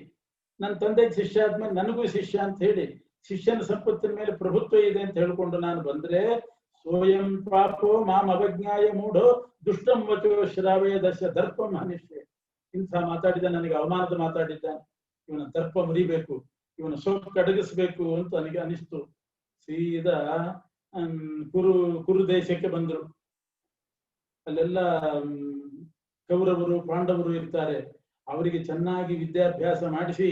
ನನ್ನ ತಂದೆಗೆ ಶಿಷ್ಯ ಆದ್ಮೇಲೆ ನನಗೂ ಶಿಷ್ಯ ಅಂತ ಹೇಳಿ, ಶಿಷ್ಯನ ಸಂಪತ್ತಿನ ಮೇಲೆ ಪ್ರಭುತ್ವ ಇದೆ ಅಂತ ಹೇಳ್ಕೊಂಡು ನಾನು ಬಂದ್ರೆ, ಸೋಯಂ ಪಾಪೋ ಮಾಂ ಅವಜ್ಞಾಯ ಮೂಢೋ ದುಷ್ಟಂ ವಚೋ ಶ್ರಾವೇ ದಶ ದರ್ಪಂ ಹನಿಷ್ಯೆ. ಇಂಥ ಮಾತಾಡಿದ, ನನಗೆ ಅವಮಾನದ ಮಾತಾಡಿದ್ದಾನೆ, ಇವನ ದರ್ಪ ಮುರಿಬೇಕು, ಇವನ ಸೋಕು ಅಡಗಿಸ್ಬೇಕು ಅಂತ ನನಗೆ ಅನಿಸ್ತು. ಸೀದಾ ಕುರು ದೇಶಕ್ಕೆ ಬಂದರು. ಅಲ್ಲೆಲ್ಲ ಕೌರವರು ಪಾಂಡವರು ಇರ್ತಾರೆ. ಅವರಿಗೆ ಚೆನ್ನಾಗಿ ವಿದ್ಯಾಭ್ಯಾಸ ಮಾಡಿಸಿ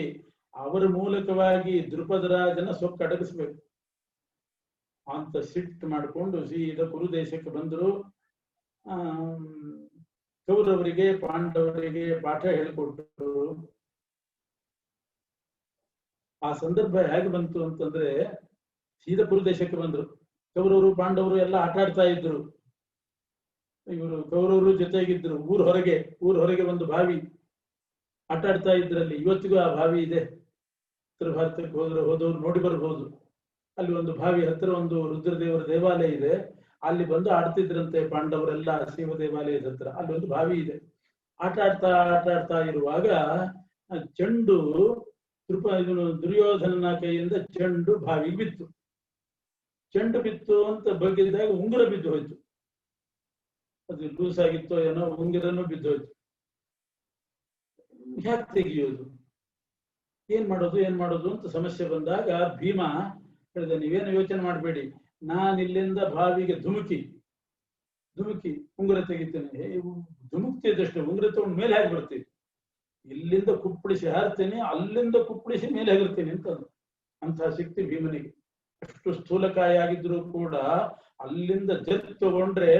ಅವರ ಮೂಲಕವಾಗಿ ದ್ರುಪದ ರಾಜನ ಸೊಕ್ಕು ಅಡಗಿಸ್ಬೇಕು ಅಂತ ಸಿಟ್ಟು ಮಾಡಿಕೊಂಡು ಸೀದಾ ಕುರು ದೇಶಕ್ಕೆ ಬಂದರು. ಕೌರವರಿಗೆ ಪಾಂಡವರಿಗೆ ಪಾಠ ಹೇಳಿಕೊಟ್ಟರು. ಆ ಸಂದರ್ಭ ಹೇಗೆ ಬಂತು ಅಂತಂದ್ರೆ, ಸೀದಾ ಕುರು ದೇಶಕ್ಕೆ ಬಂದ್ರು. ಕೌರವರು ಪಾಂಡವರು ಎಲ್ಲ ಆಟ ಆಡ್ತಾ ಇದ್ರು. ಇವರು ಕೌರವರು ಜೊತೆಗಿದ್ರು. ಊರ್ ಹೊರಗೆ ಒಂದು ಬಾವಿ ಆಟ ಆಡ್ತಾ ಇದ್ರಲ್ಲಿ. ಇವತ್ತಿಗೂ ಆ ಬಾವಿ ಇದೆ. ಉತ್ತರ ಭಾರತಕ್ಕೆ ಹೋದವ್ರು ನೋಡಿ ಬರ್ಬೋದು. ಅಲ್ಲಿ ಒಂದು ಬಾವಿ ಹತ್ತಿರ ಒಂದು ರುದ್ರದೇವರ ದೇವಾಲಯ ಇದೆ. ಅಲ್ಲಿ ಬಂದು ಆಡ್ತಿದ್ರಂತೆ ಪಾಂಡವರೆಲ್ಲ ಶಿವ ದೇವಾಲಯದ ಹತ್ರ. ಅಲ್ಲಿ ಒಂದು ಬಾವಿ ಇದೆ. ಆಟ ಆಡ್ತಾ ಇರುವಾಗ ಚೆಂಡು ದುರ್ಯೋಧನನ ಕೈಯಿಂದ ಚೆಂಡು ಬಾವಿಗೆ ಬಿತ್ತು. ಚೆಂಡು ಬಿತ್ತು ಅಂತ ಬಗ್ಗಿದಾಗ ಉಂಗುರ ಬಿದ್ದು ಹೋಯ್ತು. ಅದು ಲೂಸ್ ಆಗಿತ್ತೋ ಏನೋ, ಉಂಗುರನೂ ಬಿದ್ದು ಹೋಯ್ತು. ಹ್ಯಾಕ್ ತೆಗಿಯೋದು, ಏನ್ ಮಾಡೋದು ಅಂತ ಸಮಸ್ಯೆ ಬಂದಾಗ ಭೀಮ ಹೇಳಿದ, ನೀವೇನು ಯೋಚನೆ ಮಾಡಬೇಡಿ, ನಾನು ಇಲ್ಲಿಂದ ಬಾವಿಗೆ ಧುಮುಕಿ ಉಂಗುರ ತೆಗಿತೇನೆ. ಧುಮುಕ್ತಿದ್ದಷ್ಟು ಉಂಗುರ ತಗೊಂಡು ಮೇಲೆ ಹಾಕಿ ಬರ್ತೀನಿ, ಇಲ್ಲಿಂದ ಕುಪ್ಪಳಿಸಿ ಹಾರ್ತೇನೆ, ಅಲ್ಲಿಂದ ಕುಪ್ಪಳಿಸಿ ಮೇಲೆ ಹಾಕಿರ್ತೀನಿ ಅಂತ. ಅಂತಹ ಶಕ್ತಿ ಭೀಮನಿಗೆ. ಅಷ್ಟು ಸ್ಥೂಲಕಾಯ ಆಗಿದ್ರು ಕೂಡ ಅಲ್ಲಿಂದ ಜತ್ ತಗೊಂಡ್ರೆ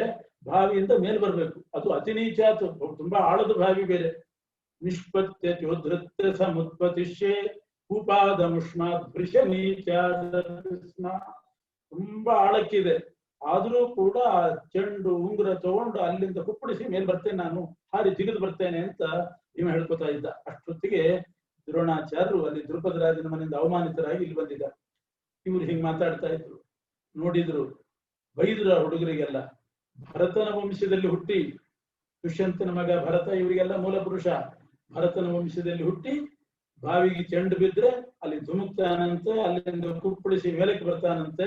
ಬಾವಿಯಿಂದ ಮೇಲ್ ಬರ್ಬೇಕು. ಅದು ಅತಿ ನೀಚಾತು, ತುಂಬಾ ಆಳದ ಬಾವಿ ಬೇರೆ. ನಿಷ್ಪತ್ಯ ಚೋಧೃತ್ಯ ಸಮುತ್ಪತಿಷ್ಯೆ ಉಪಾದ ಮುಷ್ಮಾತ್ ಭೃಶ ನೀಚಾದ. ತುಂಬಾ ಆಳಕ್ಕಿದೆ. ಆದ್ರೂ ಕೂಡ ಆ ಚೆಂಡು ಉಂಗುರ ತಗೊಂಡು ಅಲ್ಲಿಂದ ಕುಪ್ಪಳಿಸಿ ಮೇಲ್ ಬರ್ತೇನೆ, ನಾನು ಹಾರಿ ಜಿಗಿದು ಬರ್ತೇನೆ ಅಂತ ಭೀಮ ಹೇಳ್ಕೊತಾ ಇದ್ದ. ಅಷ್ಟೊತ್ತಿಗೆ ದ್ರೋಣಾಚಾರ್ಯರು ಅಲ್ಲಿ ದ್ರುಪದ ರಾಜನ ಮನೆಯಿಂದ ಅವಮಾನಿತರಾಗಿ ಇಲ್ಲಿ ಬಂದಿದ್ದಾರೆ. ಇವ್ರು ಹಿಂಗ್ ಮಾತಾಡ್ತಾ ಇದ್ರು. ನೋಡಿದ್ರು, ಬೈದ್ರು ಆ ಹುಡುಗರಿಗೆಲ್ಲ. ಭರತನ ವಂಶದಲ್ಲಿ ಹುಟ್ಟಿ, ದುಷ್ಯಂತನ ಮಗ ಭರತ, ಇವರಿಗೆಲ್ಲ ಮೂಲ ಪುರುಷ. ಭರತನ ವಂಶದಲ್ಲಿ ಹುಟ್ಟಿ ಬಾವಿಗೆ ಚೆಂಡು ಬಿದ್ರೆ ಅಲ್ಲಿ ಧುಮುಕ್ತಾನಂತೆ, ಅಲ್ಲಿಂದ ಕುಪ್ಪಳಿಸಿ ಮೇಲಕ್ಕೆ ಬರ್ತಾನಂತೆ.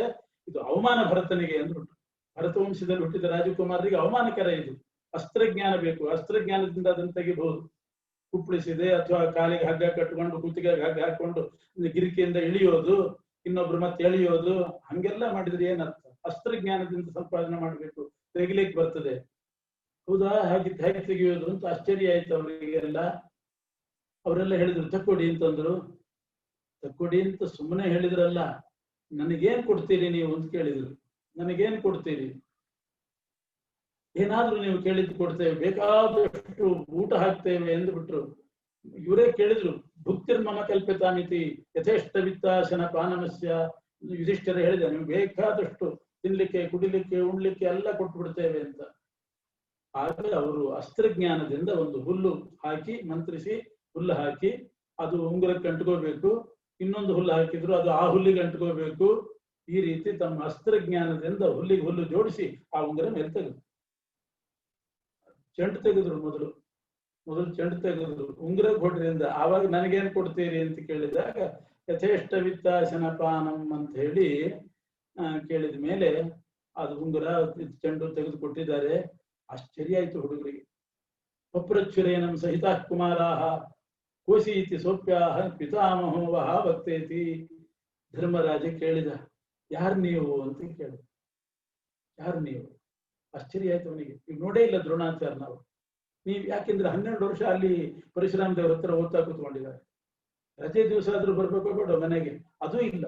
ಇದು ಅವಮಾನ ಭರತನಿಗೆ ಅಂದ್ಬಿಟ್ಟು. ಭರತ ವಂಶದಲ್ಲಿ ಹುಟ್ಟಿದ ರಾಜಕುಮಾರರಿಗೆ ಅವಮಾನಕರ ಇದು. ಅಸ್ತ್ರಜ್ಞಾನ ಬೇಕು, ಅಸ್ತ್ರಜ್ಞಾನದಿಂದ ಅದನ್ನು ತೆಗಿಬಹುದು. ಕುಪ್ಪಳಿಸಿದೆ ಅಥವಾ ಕಾಲಿಗೆ ಹಗ್ಗ ಕಟ್ಕೊಂಡು ಕುತ್ತಿಗೆಗೆ ಹಗ್ಗ ಹಾಕೊಂಡು ಗಿರಿಕೆಯಿಂದ ಇಳಿಯೋದು, ಇನ್ನೊಬ್ರು ಮತ್ತೆ ಎಳೆಯೋದು, ಹಂಗೆಲ್ಲ ಮಾಡಿದ್ರೆ ಏನರ್ಥ? ಅಸ್ತ್ರಜ್ಞಾನದಿಂದ ಸಂಪಾದನೆ ಮಾಡ್ಬೇಕು, ತೆಗಿಲಿಕ್ಕೆ ಬರ್ತದೆ. ಹೌದಾ, ಹೇಗೆ ತೆಗಿಯೋದು ಅಂತ ಆಶ್ಚರ್ಯ ಆಯ್ತು ಅವರಿಗೆಲ್ಲ. ಅವರೆಲ್ಲ ಹೇಳಿದ್ರು ತಕ್ಕೊಡಿ ಅಂತಂದ್ರು. ತಕ್ಕೊಡಿ ಅಂತ ಸುಮ್ಮನೆ ಹೇಳಿದ್ರಲ್ಲ, ನನಗೇನ್ ಕೊಡ್ತೀರಿ ನೀವು ಅಂತ ಕೇಳಿದ್ರು. ನನಗೇನ್ ಕೊಡ್ತೀರಿ? ಏನಾದ್ರೂ ನೀವು ಕೇಳಿದ್ದು ಕೊಡ್ತೇವೆ, ಬೇಕಾದಷ್ಟು ಊಟ ಹಾಕ್ತೇವೆ ಎಂದ್ಬಿಟ್ರು. ಇವರೇ ಕೇಳಿದ್ರು, ಭುಕ್ತಿರ್ಮಮ ಕಲ್ಪಿತಾಮಿತಿ ಯಥೇಷ್ಟ ವಿತ್ತಾಶನ ಪಾನಮಸ್ಯ. ಯುಧಿಷ್ಠಿರ ಹೇಳಿದ, ನೀವು ಬೇಕಾದಷ್ಟು ತಿನ್ಲಿಕ್ಕೆ ಕುಡಿಲಿಕ್ಕೆ ಉಣ್ಲಿಕ್ಕೆ ಎಲ್ಲ ಕೊಟ್ಟು ಬಿಡ್ತೇವೆ ಅಂತ. ಆಗ ಅವರು ಅಸ್ತ್ರಜ್ಞಾನದಿಂದ ಒಂದು ಹುಲ್ಲು ಹಾಕಿ ಮಂತ್ರಿಸಿ, ಹುಲ್ಲು ಹಾಕಿ ಅದು ಉಂಗುರಕ್ಕೆ ಅಂಟ್ಕೋಬೇಕು, ಇನ್ನೊಂದು ಹುಲ್ಲು ಹಾಕಿದ್ರು ಅದು ಆ ಹುಲ್ಲಿಗೆ ಅಂಟ್ಕೋಬೇಕು. ಈ ರೀತಿ ತಮ್ಮ ಅಸ್ತ್ರಜ್ಞಾನದಿಂದ ಹುಲ್ಲಿಗೆ ಹುಲ್ಲು ಜೋಡಿಸಿ ಆ ಉಂಗುರ ಮೇಲೆ ತೆಗೆದ್ರು. ಚೆಂಡು ತೆಗೆದ್ರು. ಮೊದಲು ಚೆಂಡು ತೆಗೆದ್ರು, ಉಂಗುರ ಕೊಡ್ರಿಂದ. ಆವಾಗ ನನಗೇನ್ ಕೊಡ್ತೀರಿ ಅಂತ ಕೇಳಿದಾಗ ಯಥೇಷ್ಟ ವಿತ್ತಾಶನ ಪಾನಂ ಅಂತ ಹೇಳಿ ಕೇಳಿದ ಮೇಲೆ ಅದು ಉಂಗುರ ಚೆಂಡು ತೆಗೆದು ಕೊಟ್ಟಿದ್ದಾರೆ. ಆಶ್ಚರ್ಯ ಆಯ್ತು ಹುಡುಗರಿಗೆ. ಪಪ್ರಚ್ಛುರೇನಂ ಸಹಿತ ಕುಮಾರಾಹ ಕೋಸಿ ಇತಿ ಸೋಪ್ಯಾಹ ಪಿತಾಮಹೋ ವಹ ಭಕ್ತೇತಿ. ಧರ್ಮರಾಜ ಕೇಳಿದ, ಯಾರು ನೀವು ಅಂತ ಕೇಳಿದ. ಯಾರು ನೀವು? ಆಶ್ಚರ್ಯ ಆಯ್ತು ಅವನಿಗೆ. ಈಗ ನೋಡೇ ಇಲ್ಲ ದ್ರೋಣಾಚಾರ್ಯ ನಾವು. ನೀವು ಯಾಕೆಂದ್ರೆ 12 ವರ್ಷ ಅಲ್ಲಿ ಪರಶುರಾಮ ದೇವರ ಹತ್ರ ಓದ್ತಾ ಕೂತ್ಕೊಂಡಿದ್ದಾರೆ. ರಜೆ ದಿವಸ ಆದ್ರೂ ಬರ್ಬೇಕೋ ಬೇಡ ಮನೆಗೆ, ಅದೂ ಇಲ್ಲ. 12 ವರ್ಷ ಅಲ್ಲಿ ಪರಶುರಾಮ ದೇವರ ಹತ್ರ ಓದ್ತಾ ಕೂತ್ಕೊಂಡಿದ್ದಾರೆ. ರಜೆ ದಿವಸ ಆದ್ರೂ ಬರ್ಬೇಕೋ ಬೇಡ ಮನೆಗೆ, ಅದೂ ಇಲ್ಲ. 12 ವರ್ಷ ಅಲ್ಲಿ ಪರಶುರಾಮ ದೇವರ ಹತ್ರ ಓದ್ತಾ ಕೂತ್ಕೊಂಡಿದ್ದಾರೆ. ರಜೆ ದಿವಸ ಆದ್ರೂ ಬರ್ಬೇಕೋ ಬೇಡ ಮನೆಗೆ, ಅದೂ ಇಲ್ಲ.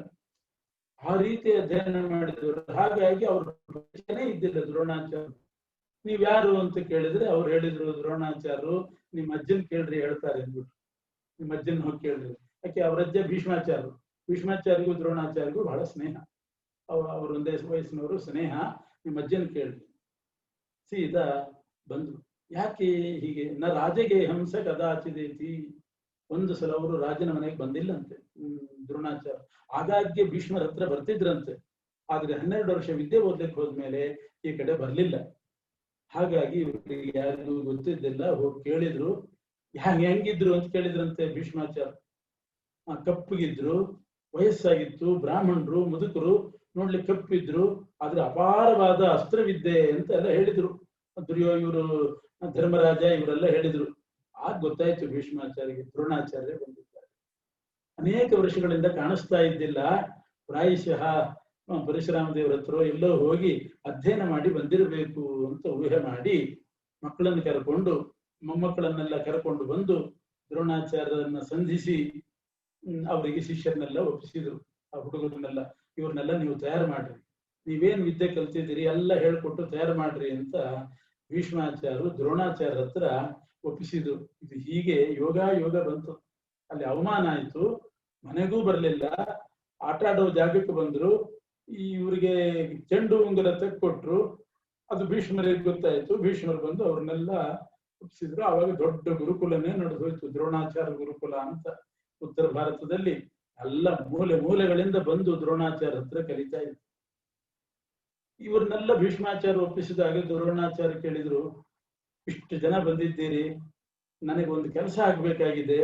ಆ ರೀತಿ ಅಧ್ಯಯನ ಮಾಡಿದವರು. ಹಾಗಾಗಿ ಅವ್ರ ಪರಿಚಯನೇ ಇದ್ದಿಲ್ಲ ದ್ರೋಣಾಚಾರ್ಯ. ನೀವ್ಯಾರು ಅಂತ ಕೇಳಿದ್ರೆ ಅವ್ರು ಹೇಳಿದ್ರು, ದ್ರೋಣಾಚಾರ್ಯರು ನಿಮ್ಮ ಅಜ್ಜನ್ ಕೇಳ್ರಿ ಹೇಳ್ತಾರೆ ಅಂದ್ಬಿಟ್ಟು. ನಿಮ್ಮ ಅಜ್ಜನ್ ಹೋಗಿ ಕೇಳ್ರಿ. ಯಾಕೆ ಅವರಜ್ಜ ಭೀಷ್ಮಾಚಾರ್ಯರು. ಭೀಷ್ಮಾಚಾರ್ಯರಿಗೂ ದ್ರೋಣಾಚಾರ್ಯರಿಗೂ ಬಹಳ ಸ್ನೇಹ. ಅವ್ರ ಒಂದೇ ವಯಸ್ಸಿನವರು, ಸ್ನೇಹ. ನಿಮ್ಮ ಅಜ್ಜನ್ ಕೇಳ್ರಿ. ಸೀದಾ ಬಂದ್ರು. ಯಾಕೆ ಹೀಗೆ? ನ ರಾಜಗೆ ಹಂಸ ಕದಾಚಿದೇತಿ. ಒಂದು ಸಲ ಅವರು ರಾಜನ ಮನೆಗೆ ಬಂದಿಲ್ಲಂತೆ ದ್ರೋಣಾಚಾರ್ಯ. ಆಗಾಗ್ಗೆ ಭೀಷ್ಮರ ಹತ್ರ ಬರ್ತಿದ್ರಂತೆ. ಆದ್ರೆ 12 ವರ್ಷ ವಿದ್ಯೆ ಓದ್ಲಿಕ್ಕೆ ಹೋದ್ಮೇಲೆ ಈ ಕಡೆ ಬರ್ಲಿಲ್ಲ. ಹಾಗಾಗಿ ಇವರಿಗೆ ಯಾರಿಗೂ ಗೊತ್ತಿದ್ದಿಲ್ಲ. ಹೋಗಿ ಕೇಳಿದ್ರು, ಹೆಂಗಿದ್ರು ಅಂತ ಕೇಳಿದ್ರಂತೆ ಭೀಷ್ಮಾಚಾರ್ಯ. ಕಪ್ಪಗಿದ್ರು, ವಯಸ್ಸಾಗಿತ್ತು, ಬ್ರಾಹ್ಮಣರು, ಮುದುಕರು, ನೋಡ್ಲಿಕ್ಕೆ ಕಪ್ಪಿದ್ರು, ಆದ್ರೆ ಅಪಾರವಾದ ಅಸ್ತ್ರವಿದ್ಯೆ ಅಂತ ಎಲ್ಲ ಹೇಳಿದ್ರು. ಇವರು ಧರ್ಮರಾಜ ಇವರೆಲ್ಲ ಹೇಳಿದ್ರು. ಆಗ ಗೊತ್ತಾಯ್ತು ಭೀಷ್ಮಾಚಾರ್ಯಗೆ ದ್ರೋಣಾಚಾರ್ಯ ಬಂದಿದ್ದಾರೆ. ಅನೇಕ ವರ್ಷಗಳಿಂದ ಕಾಣಿಸ್ತಾ ಇದ್ದಿಲ್ಲ. ಪ್ರಾಯಶಃ ಪರಶುರಾಮ ದೇವರ ಹತ್ರ ಎಲ್ಲೋ ಹೋಗಿ ಅಧ್ಯಯನ ಮಾಡಿ ಬಂದಿರಬೇಕು ಅಂತ ಊಹೆ ಮಾಡಿ ಮಕ್ಕಳನ್ನು ಕರ್ಕೊಂಡು, ಮೊಮ್ಮಕ್ಕಳನ್ನೆಲ್ಲ ಕರ್ಕೊಂಡು ಬಂದು ದ್ರೋಣಾಚಾರ್ಯರನ್ನ ಸಂಧಿಸಿ ಅವರಿಗೆ ಶಿಷ್ಯರನ್ನೆಲ್ಲ ಒಪ್ಪಿಸಿದ್ರು. ಆ ಹುಡುಗರನ್ನೆಲ್ಲ, ಇವ್ರನ್ನೆಲ್ಲ ನೀವು ತಯಾರು ಮಾಡ್ರಿ, ನೀವೇನ್ ವಿದ್ಯೆ ಕಲ್ತಿದ್ದೀರಿ ಎಲ್ಲ ಹೇಳ್ಕೊಟ್ಟು ತಯಾರು ಮಾಡ್ರಿ ಅಂತ ಭೀಷ್ಮಾಚಾರ್ಯರು ದ್ರೋಣಾಚಾರ್ಯರ ಹತ್ರ ಒಪ್ಪಿಸಿದ್ರು. ಇದು ಹೀಗೆ ಯೋಗ ಬಂತು. ಅಲ್ಲಿ ಅವಮಾನ ಆಯ್ತು, ಮನೆಗೂ ಬರ್ಲಿಲ್ಲ, ಆಟ ಆಡೋ ಜಾಗಕ್ಕೆ ಬಂದ್ರು. ಇವ್ರಿಗೆ ಚೆಂಡು ಉಂಗುರ ತೆಕ್ಕೊಟ್ರು. ಅದು ಭೀಷ್ಮರಿಗೆ ಗೊತ್ತಾಯ್ತು. ಭೀಷ್ಮರು ಬಂದು ಅವ್ರನ್ನೆಲ್ಲ ಒಪ್ಪಿಸಿದ್ರು. ಆವಾಗ ದೊಡ್ಡ ಗುರುಕುಲನೇ ನಡೆದೋಯ್ತು, ದ್ರೋಣಾಚಾರ್ಯ ಗುರುಕುಲ ಅಂತ. ಉತ್ತರ ಭಾರತದಲ್ಲಿ ಎಲ್ಲ ಮೂಲೆಗಳಿಂದ ಬಂದು ದ್ರೋಣಾಚಾರ್ಯ ಹತ್ರ ಕಲಿತಾ ಇದ್ರು. ಇವ್ರನ್ನೆಲ್ಲ ಭೀಷ್ಮಾಚಾರ್ಯ ಒಪ್ಪಿಸಿದಾಗ ದ್ರೋಣಾಚಾರ್ಯ ಕೇಳಿದ್ರು, ಇಷ್ಟು ಜನ ಬಂದಿದ್ದೀರಿ, ನನಗೆ ಒಂದು ಕೆಲಸ ಆಗ್ಬೇಕಾಗಿದೆ,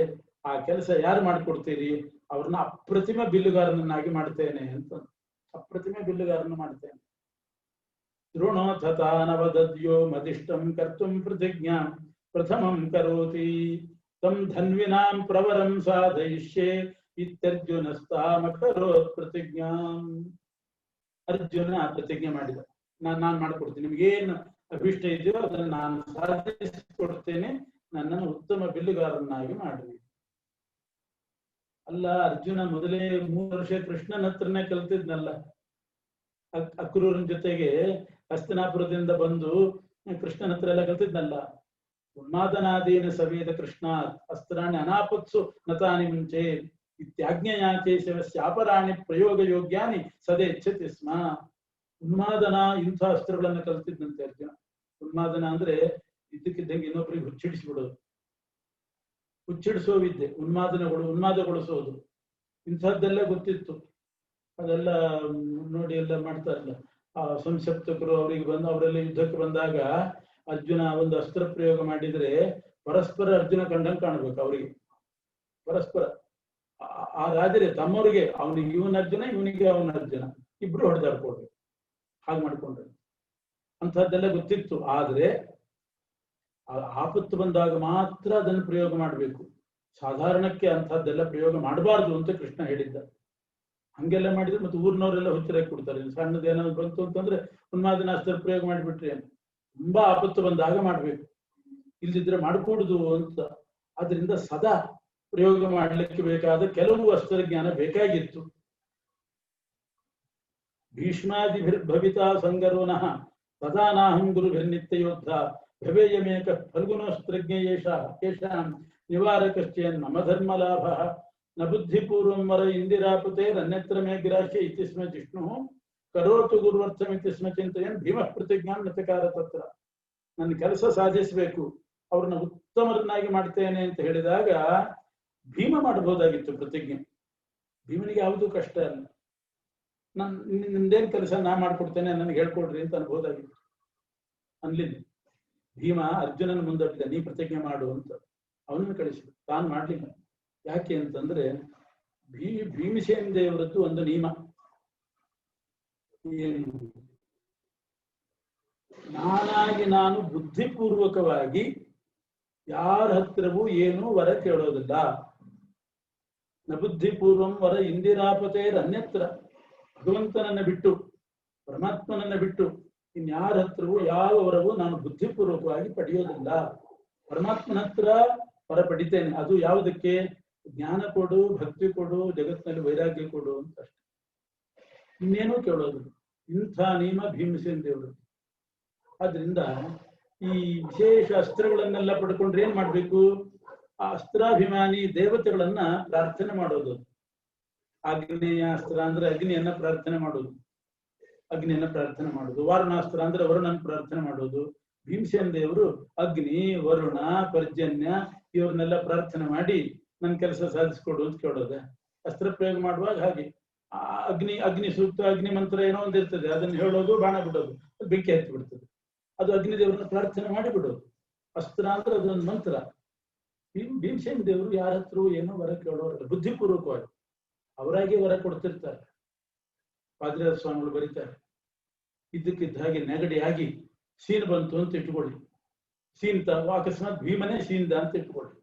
ಆ ಕೆಲಸ ಯಾರು ಮಾಡ್ಕೊಡ್ತೀರಿ? ಅವ್ರನ್ನ ಅಪ್ರತಿಮ ಬಿಲ್ಲುಗಾರನನ್ನಾಗಿ ಮಾಡ್ತೇನೆ ಅಂತ. ಅಪ್ರತಿಮ ಬಿಲ್ಲುಗಾರನ ಮಾಡ್ತೇನೆ. ದ್ರೋಣೋ ತಥಾ ನವದದ್ಯೋ ಮದಿಷ್ಟಂ ಕರ್ತುಂ ಪ್ರತಿಜ್ಞಾ ಪ್ರಥಮಂ ಕರೋತಿ ತಂ ಧನ್ವಿನಾಂ ಪ್ರವರಂ ಸಾಧಯಿಷ್ಯೆ ಇತ್ಯರ್ಜುನಸ್ತಾಮಕರೋತ್ ಪ್ರತಿಜ್ಞಾಂ. ಅರ್ಜುನ ಪ್ರತಿಜ್ಞೆ ಮಾಡಿದ, ನಾನ್ ಮಾಡ್ಕೊಡ್ತೀನಿ, ನಿಮ್ಗೇನು ಅಭಿಷ್ಟ ಇದೆಯೋ ಅದನ್ನು ನಾನು ಸಾಧಿಸಿಕೊಡ್ತೇನೆ, ನನ್ನನ್ನು ಉತ್ತಮ ಬಿಲ್ಲುಗಾರನಾಗಿ ಮಾಡ್ರಿ. ಅಲ್ಲ, ಅರ್ಜುನ ಮೊದಲೇ 3 ವರ್ಷ ಕೃಷ್ಣನ ಹತ್ರನೇ ಕಲ್ತಿದ್ನಲ್ಲ. ಅಕ್ರೂರನ ಜೊತೆಗೆ ಹಸ್ತಿನಾಪುರದಿಂದ ಬಂದು ಕೃಷ್ಣನ ಹತ್ರ ಎಲ್ಲ ಕಲ್ತಿದ್ನಲ್ಲ. ಉನ್ಮಾದನಾದೀನ ಸವೇದ ಕೃಷ್ಣ ಅಸ್ತ್ರಾಣಿ ಅನಾಪತ್ಸು ನತಾನಿ ಮುಂಚೆ ಇತ್ಯಾಜ್ಞಯಾಚೇಶವಸ್ಯಾಪರಾಣಿ ಪ್ರಯೋಗ ಯೋಗ್ಯಾನಿ ಸದೇಚ್ಛತಿ ಸ್ಮ. ಉನ್ಮಾದನ ಇಂಥ ಅಸ್ತ್ರಗಳನ್ನ ಕಲ್ತಿದ್ದಂತೆ ಅರ್ಜುನ. ಉನ್ಮಾದನ ಅಂದ್ರೆ ಇದ್ದಕ್ಕಿದ್ದಂಗೆ ಇನ್ನೊಬ್ಬರಿಗೆ ಹುಚ್ಚಿಡಿಸ್ಬಿಡೋದು, ಹುಚ್ಚಿಡಿಸೋ ವಿದ್ಯೆ. ಉನ್ಮಾದಗೊಳಿಸೋದು, ಇಂಥದ್ದೆಲ್ಲ ಗೊತ್ತಿತ್ತು. ಅದೆಲ್ಲ ನೋಡಿ ಎಲ್ಲ ಮಾಡ್ತಾರಲ್ಲ ಆ ಸಂಸಪ್ತಕರು. ಅವರಿಗೆ ಅವರೆಲ್ಲ ಯುದ್ಧಕ್ಕೆ ಬಂದಾಗ ಅರ್ಜುನ ಒಂದು ಅಸ್ತ್ರ ಪ್ರಯೋಗ ಮಾಡಿದ್ರೆ ಪರಸ್ಪರ ಅರ್ಜುನ ಕಂಡಂಗೆ ಕಾಣ್ಬೇಕು ಅವರಿಗೆ. ಪರಸ್ಪರ ಆ ರಾಜರೇ ತಮ್ಮವ್ರಿಗೆ, ಅವನಿಗೆ ಇವನ ಅರ್ಜುನ, ಇವನಿಗೆ ಅವನ ಅರ್ಜುನ, ಇಬ್ರು ಹೊಡೆದಾಡ್ಕೊಡ್ಬೇಕು. ಹಾಗೆ ಮಾಡ್ಕೊಂಡ್ರೆ ಅಂಥದ್ದೆಲ್ಲ ಗೊತ್ತಿತ್ತು. ಆದ್ರೆ ಆಪತ್ತು ಬಂದಾಗ ಮಾತ್ರ ಅದನ್ನು ಪ್ರಯೋಗ ಮಾಡಬೇಕು. ಸಾಧಾರಣಕ್ಕೆ ಅಂಥದ್ದೆಲ್ಲ ಪ್ರಯೋಗ ಮಾಡಬಾರ್ದು ಅಂತ ಕೃಷ್ಣ ಹೇಳಿದ್ದ. ಹಂಗೆಲ್ಲ ಮಾಡಿದ್ರೆ ಮತ್ತೆ ಊರಿನವರೆಲ್ಲ ಹುಚ್ಚರಾಗಿ ಕೊಡ್ತಾರೆ. ಸಣ್ಣದೇನಾದ್ರು ಬಂತು ಅಂತಂದ್ರೆ ಉನ್ಮಾದನಾಸ್ತ್ರ ಪ್ರಯೋಗ ಮಾಡಿಬಿಟ್ರೆ ತುಂಬಾ ಆಪತ್ತು ಬಂದಾಗ ಮಾಡ್ಬೇಕು, ಇಲ್ದಿದ್ರೆ ಮಾಡ್ಕೂಡುದು ಅಂತ. ಆದ್ರಿಂದ ಸದಾ ಪ್ರಯೋಗ ಮಾಡ್ಲಿಕ್ಕೆ ಬೇಕಾದ ಕೆಲವು ಅಸ್ತ್ರಜ್ಞಾನ ಬೇಕಾಗಿತ್ತು. ಭೀಷ್ಮಾದಿಭಿರ್ಭವಿತಾ ಸಂಗರೋನಃ ತದಾ ನಾಹಂ ಗುರುಭಿರ್ನಿತ್ಯ ಯೋದ್ಧ ಭವೇಯಮೇಕ ಫಲ್ಗುಣೋಸ್ತ್ರಜ್ಞ ಯೇಷಾಂ ನಿವಾರಕಶ್ಚೇನ್ ಮಮ ಧರ್ಮ ಲಾಭ ನ ಬುದ್ಧಿಪೂರ್ವಂ ವರ ಇಂದಿರಾಪುತೇರನ್ಯತ್ರ ಮೇ ಗ್ರಾಹ್ಯ ಇತಿ ಸ್ಮ ಜಿಷ್ಣು ಕರೋತು ಗುರುವರ್ಥಮಿತಿ ಸ್ಮ ಚಿಂತೆಯನ್ ಭೀಮ ಪ್ರತಿಜ್ಞಾಂ ನತಕಾರ ತತ್ರ. ನನ್ನ ಕೆಲಸ ಸಾಧಿಸಬೇಕು, ಅವ್ರನ್ನ ಉತ್ತಮರನ್ನಾಗಿ ಮಾಡ್ತೇನೆ ಅಂತ ಹೇಳಿದಾಗ ಭೀಮ ಮಾಡಬಹುದಾಗಿತ್ತು ಪ್ರತಿಜ್ಞೆ. ಭೀಮನಿಗೆ ಯಾವುದೂ ಕಷ್ಟ ಅಲ್ಲ. ನಿಮ್ದೇನ್ ಕೆಲಸ ನಾ ಮಾಡ್ಕೊಡ್ತೇನೆ, ನನಗೆ ಹೇಳ್ಕೊಡ್ರಿ ಅಂತ ಅನ್ಬೋದಾಗಿತ್ತು. ಅನ್ಲಿಲ್ಲ. ಭೀಮ ಅರ್ಜುನನ ಮುಂದಟ್ಟಿದ, ನೀ ಪ್ರತಿಜ್ಞೆ ಮಾಡು ಅಂತ. ಅವನನ್ನು ಕಳಿಸಿದ, ತಾನು ಮಾಡ್ಲಿಲ್ಲ. ಯಾಕೆ ಅಂತಂದ್ರೆ ಭೀಮಸೇನ ದೇವರದ್ದು ಒಂದು ನಿಯಮ ಏನು, ನಾನು ಬುದ್ಧಿಪೂರ್ವಕವಾಗಿ ಯಾರ ಹತ್ರವೂ ಏನೂ ವರ ಕೇಳೋದಿಲ್ಲ. ನ ಬುದ್ಧಿಪೂರ್ವಂ ವರ ಇಂದಿರಾಪತೇರ್ ಅನ್ಯತ್ರ. ಭಗವಂತನನ್ನ ಬಿಟ್ಟು, ಪರಮಾತ್ಮನನ್ನ ಬಿಟ್ಟು ಇನ್ಯಾರ ಹತ್ರವೂ ಯಾವ ವರವೂ ನಾನು ಬುದ್ಧಿಪೂರ್ವಕವಾಗಿ ಪಡೆಯೋದಿಲ್ಲ. ಪರಮಾತ್ಮನ ಹತ್ರ ವರ ಪಡಿತೇನೆ. ಅದು ಯಾವುದಕ್ಕೆ? ಜ್ಞಾನ ಕೊಡು, ಭಕ್ತಿ ಕೊಡು, ಜಗತ್ತಿನಲ್ಲಿ ವೈರಾಗ್ಯ ಕೊಡು ಅಂತ ಅಷ್ಟೆ. ಇನ್ನೇನೂ ಕೇಳೋದು. ಇಂಥ ನಿಯಮ ಭೀಮಸೇನ ದೇವರು. ಆದ್ರಿಂದ ಈ ವಿಶೇಷ ಅಸ್ತ್ರಗಳನ್ನೆಲ್ಲ ಪಡ್ಕೊಂಡ್ರೆ ಏನ್ ಮಾಡ್ಬೇಕು? ಆ ಅಸ್ತ್ರಾಭಿಮಾನಿ ದೇವತೆಗಳನ್ನ ಪ್ರಾರ್ಥನೆ ಮಾಡೋದು. ಆಗ್ನೇಯ ಅಸ್ತ್ರ ಅಂದ್ರೆ ಅಗ್ನಿಯನ್ನ ಪ್ರಾರ್ಥನೆ ಮಾಡೋದು, ಅಗ್ನಿಯನ್ನ ಪ್ರಾರ್ಥನೆ ಮಾಡೋದು. ವಾರುಣಾಸ್ತ್ರ ಅಂದ್ರೆ ವರುಣನ ಪ್ರಾರ್ಥನೆ ಮಾಡೋದು. ಭೀಮಸೇನ ದೇವರು ಅಗ್ನಿ, ವರುಣ, ಪರ್ಜನ್ಯ ಇವ್ರನ್ನೆಲ್ಲ ಪ್ರಾರ್ಥನೆ ಮಾಡಿ ನನ್ನ ಕೆಲಸ ಸಾಧಿಸ್ಕೊಡು ಅಂತ ಕೇಳೋದೆ. ಅಸ್ತ್ರ ಪ್ರಯೋಗ ಮಾಡುವಾಗ ಹಾಗೆ ಅಗ್ನಿ ಸೂಕ್ತ, ಅಗ್ನಿ ಮಂತ್ರ ಏನೋ ಒಂದು ಇರ್ತದೆ, ಅದನ್ನ ಹೇಳೋದು, ಬಾಣ ಬಿಡೋದು, ಅದು ಬೆಂಕಿ ಹತ್ತಿ ಬಿಡ್ತದೆ. ಅದು ಅಗ್ನಿ ದೇವರನ್ನ ಪ್ರಾರ್ಥನೆ ಮಾಡಿ ಬಿಡೋದು. ಅಸ್ತ್ರ ಅಂದ್ರೆ ಅದೊಂದು ಮಂತ್ರ. ಭೀಮಸೇನ ದೇವರು ಯಾರ ಹತ್ರ ಏನೋ ವರ ಕೇಳೋರಲ್ಲ, ಬುದ್ಧಿಪೂರ್ವಕವಾಗಿ ಅವರಾಗೆ ವರ ಕೊಡ್ತಿರ್ತಾರೆ. ಪಾದ್ರಿಯಾರ ಸ್ವಾಮಿಗಳು ಬರೀತಾರೆ, ಇದ್ದಕ್ಕಿದ್ದ ಹಾಗೆ ನೆಗಡಿಯಾಗಿ ಸೀನ್ ಬಂತು ಅಂತ ಇಟ್ಕೊಳ್ಳಿ. ಸೀನ್ ಅಕಸ್ಮಾತ್ ಭೀಮನೇ ಸೀನ್ದ ಅಂತ ಇಟ್ಕೊಳ್ಳಿ.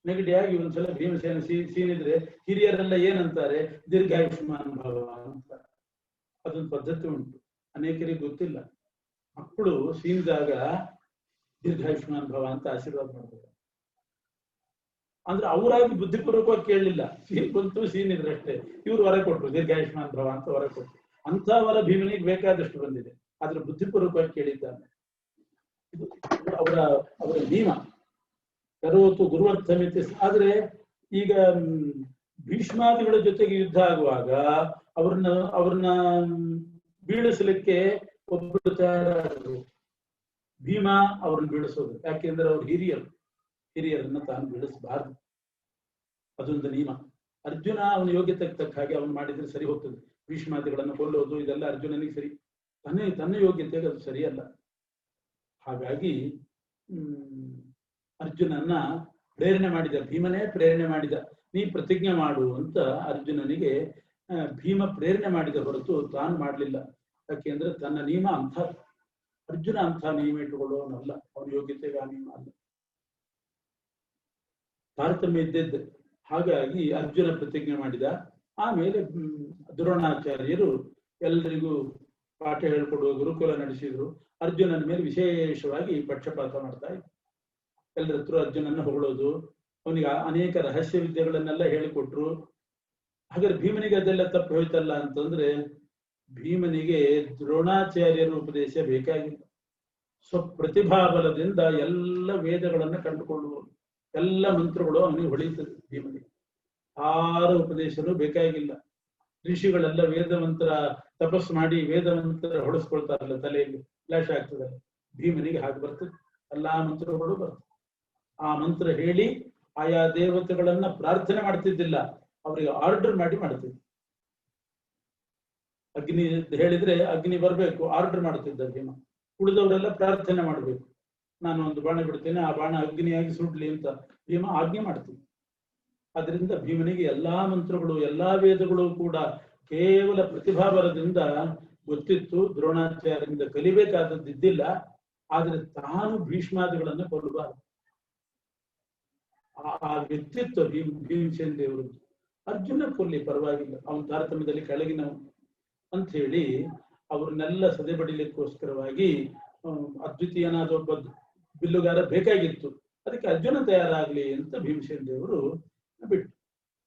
ನೆಗಡಿಯಾಗಿ ಒಂದ್ಸಲ ಭೀಮಸೇನ ಸೀನಿದ್ರೆ ಹಿರಿಯರೆಲ್ಲ ಏನಂತಾರೆ? ದೀರ್ಘಾಯುಷ್ಮಾನ್ ಭವ ಅಂತ. ಅದೊಂದು ಪದ್ಧತಿ ಉಂಟು, ಅನೇಕರಿಗೆ ಗೊತ್ತಿಲ್ಲ. ಮಕ್ಕಳು ಸೀನಿದಾಗ ದೀರ್ಘಾಯುಷ್ಮಾನ್ ಭವ ಅಂತ ಆಶೀರ್ವಾದ ಮಾಡ್ತಾರೆ. ಅಂದ್ರೆ ಅವರಾಗಿ ಬುದ್ಧಿಪೂರ್ವಕವಾಗಿ ಕೇಳಲಿಲ್ಲ, ಸೀನ್ ಬಂತು, ಸೀನ್ ಇದ್ರೆ ಅಷ್ಟೇ. ಇವ್ರು ವರ ಕೊಟ್ರು, ದೀರ್ಘಾಯುಷ್ಮಾನ್ ಭವ ಅಂತ ವರ ಕೊಟ್ರು. ಅಂತ ವರ ಭೀಮನಿಗೆ ಬೇಕಾದಷ್ಟು ಬಂದಿದೆ, ಆದ್ರೆ ಬುದ್ಧಿಪೂರ್ವಕವಾಗಿ ಕೇಳಿದ್ದಾನೆ. ಇದು ಅವರ ನಿಯಮ. ಕರೋತು ಗುರುವತ್ ಸಮಿತಿ. ಆದ್ರೆ ಈಗ ಭೀಷ್ಮಾದಿಗಳ ಜೊತೆಗೆ ಯುದ್ಧ ಆಗುವಾಗ ಅವ್ರನ್ನ ಬೀಳಿಸಲಿಕ್ಕೆ ಒಬ್ಬರು ತಯಾರಾದರು. ಭೀಮ ಅವ್ರನ್ನ ಬೀಳಿಸೋದು. ಯಾಕೆಂದ್ರೆ ಅವ್ರು ಹಿರಿಯರನ್ನ ತಾನು ಬೀಳಿಸಬಾರದು, ಅದೊಂದು ನಿಯಮ. ಅರ್ಜುನ ಅವನ ಯೋಗ್ಯತೆಗೆ ತಕ್ಕ ಹಾಗೆ ಅವನು ಮಾಡಿದ್ರೆ ಸರಿ ಹೋಗ್ತದೆ. ಭೀಷ್ಮಾದಿಗಳನ್ನು ಕೊಲ್ಲೋದು ಇದೆಲ್ಲ ಅರ್ಜುನನಿಗೆ ಸರಿ, ತನ್ನ ಯೋಗ್ಯತೆಗೆ ಅದು ಸರಿಯಲ್ಲ. ಹಾಗಾಗಿ ಅರ್ಜುನನ್ನ ಪ್ರೇರಣೆ ಮಾಡಿದ, ಭೀಮನೇ ಪ್ರೇರಣೆ ಮಾಡಿದ. ನೀ ಪ್ರತಿಜ್ಞೆ ಮಾಡು ಅಂತ ಅರ್ಜುನನಿಗೆ ಭೀಮ ಪ್ರೇರಣೆ ಮಾಡಿದ ಹೊರತು ತಾನು ಮಾಡಲಿಲ್ಲ. ಯಾಕೆಂದ್ರೆ ತನ್ನ ನಿಯಮ ಅಂಥ, ಅರ್ಜುನ ಅಂಥ ನಿಯಮ ಇಟ್ಟುಕೊಳ್ಳೋನಲ್ಲ, ಅವನ ಯೋಗ್ಯತೆಗೆ ಆ ನಿಯಮ ಅಲ್ಲ, ತಾರತಮ್ಯ ಇದ್ದದ್ದು. ಹಾಗಾಗಿ ಅರ್ಜುನ ಪ್ರತಿಜ್ಞೆ ಮಾಡಿದ. ಆಮೇಲೆ ದ್ರೋಣಾಚಾರ್ಯರು ಎಲ್ಲರಿಗೂ ಪಾಠ ಹೇಳ್ಕೊಡುವ ಗುರುಕುಲ ನಡೆಸಿದ್ರು. ಅರ್ಜುನನ ಮೇಲೆ ವಿಶೇಷವಾಗಿ ಪಕ್ಷಪಾತ ಮಾಡ್ತಾ ಇದ್ರು. ಎಲ್ಲರ ಹತ್ರ ಅರ್ಜುನನ್ನ ಹೊಗಳೋದು, ಅವನಿಗೆ ಅನೇಕ ರಹಸ್ಯ ವಿದ್ಯೆಗಳನ್ನೆಲ್ಲ ಹೇಳಿಕೊಟ್ರು. ಹಾಗಾದ್ರೆ ಭೀಮನಿಗೆ ಅದೆಲ್ಲ ತಪ್ಪು ಹೋಯ್ತಲ್ಲ ಅಂತಂದ್ರೆ, ಭೀಮನಿಗೆ ದ್ರೋಣಾಚಾರ್ಯರ ಉಪದೇಶ ಬೇಕಾಗಿಲ್ಲ. ಸ್ವಪ್ರತಿಭಾಬಲದಿಂದ ಎಲ್ಲ ವೇದಗಳನ್ನ ಕಂಡುಕೊಳ್ಳುವುದು, ಎಲ್ಲ ಮಂತ್ರಗಳು ಅವನಿಗೆ ಹೊಳೆಯುತ್ತದೆ. ಭೀಮನಿಗೆ ಯಾರ ಉಪದೇಶನೂ ಬೇಕಾಗಿಲ್ಲ. ಋಷಿಗಳೆಲ್ಲ ವೇದ ಮಂತ್ರ ತಪಸ್ಸು ಮಾಡಿ ವೇದ ಮಂತ್ರ ಹೊಡೆಸ್ಕೊಳ್ತಾರಲ್ಲ, ತಲೆಯಲ್ಲಿ ಫ್ಲಾಶ್ ಆಗ್ತದಲ್ಲ, ಭೀಮನಿಗೆ ಹಾಗೆ ಬರ್ತದೆ. ಎಲ್ಲಾ ಮಂತ್ರಗಳು ಬರ್ತದೆ. ಆ ಮಂತ್ರ ಹೇಳಿ ಆಯಾ ದೇವತೆಗಳನ್ನ ಪ್ರಾರ್ಥನೆ ಮಾಡ್ತಿದ್ದಿಲ್ಲ, ಅವರಿಗೆ ಆರ್ಡರ್ ಮಾಡಿ ಮಾಡ್ತಿದ್ದ. ಅಗ್ನಿ ಹೇಳಿದ್ರೆ ಅಗ್ನಿ ಬರ್ಬೇಕು, ಆರ್ಡರ್ ಮಾಡ್ತಿದ್ದ ಭೀಮ. ಉಳಿದವರೆಲ್ಲ ಪ್ರಾರ್ಥನೆ ಮಾಡ್ಬೇಕು, ನಾನು ಒಂದು ಬಾಣ ಬಿಡ್ತೇನೆ, ಆ ಬಾಣ ಅಗ್ನಿಯಾಗಿ ಸುಡ್ಲಿ ಅಂತ ಭೀಮ ಆಜ್ಞೆ ಮಾಡ್ತಿದ್ದ. ಅದರಿಂದ ಭೀಮನಿಗೆ ಎಲ್ಲಾ ಮಂತ್ರಗಳು, ಎಲ್ಲಾ ವೇದಗಳು ಕೂಡ ಕೇವಲ ಪ್ರತಿಭಾಬಲದಿಂದ ಗೊತ್ತಿತ್ತು. ದ್ರೋಣಾಚಾರ್ಯರಿಂದ ಕಲಿಬೇಕಾದದ್ದಿದ್ದಿಲ್ಲ. ಆದ್ರೆ ತಾನು ಭೀಷ್ಮಾದಿಗಳನ್ನ ಕೊಲ್ಲಬಾರದು. ಆ ವ್ಯಕ್ತಿತ್ವ ಭೀಮಸೇನ ದೇವರದ್ದು. ಅರ್ಜುನ ಕೊಲ್ಲಿ ಪರವಾಗಿಲ್ಲ, ಅವನ ತಾರತಮ್ಯದಲ್ಲಿ ಕೆಳಗಿನವನು ಅಂತ ಹೇಳಿ ಅವ್ರನ್ನೆಲ್ಲ ಸದೆಬಡಿಲಿಕ್ಕೋಸ್ಕರವಾಗಿ ಅದ್ವಿತೀಯನಾದ ಒಬ್ಬ ಬಿಲ್ಲುಗಾರ ಬೇಕಾಗಿತ್ತು. ಅದಕ್ಕೆ ಅರ್ಜುನ ತಯಾರಾಗ್ಲಿ ಅಂತ ಭೀಮಸೇನ ದೇವರು ಬಿಟ್ಟು.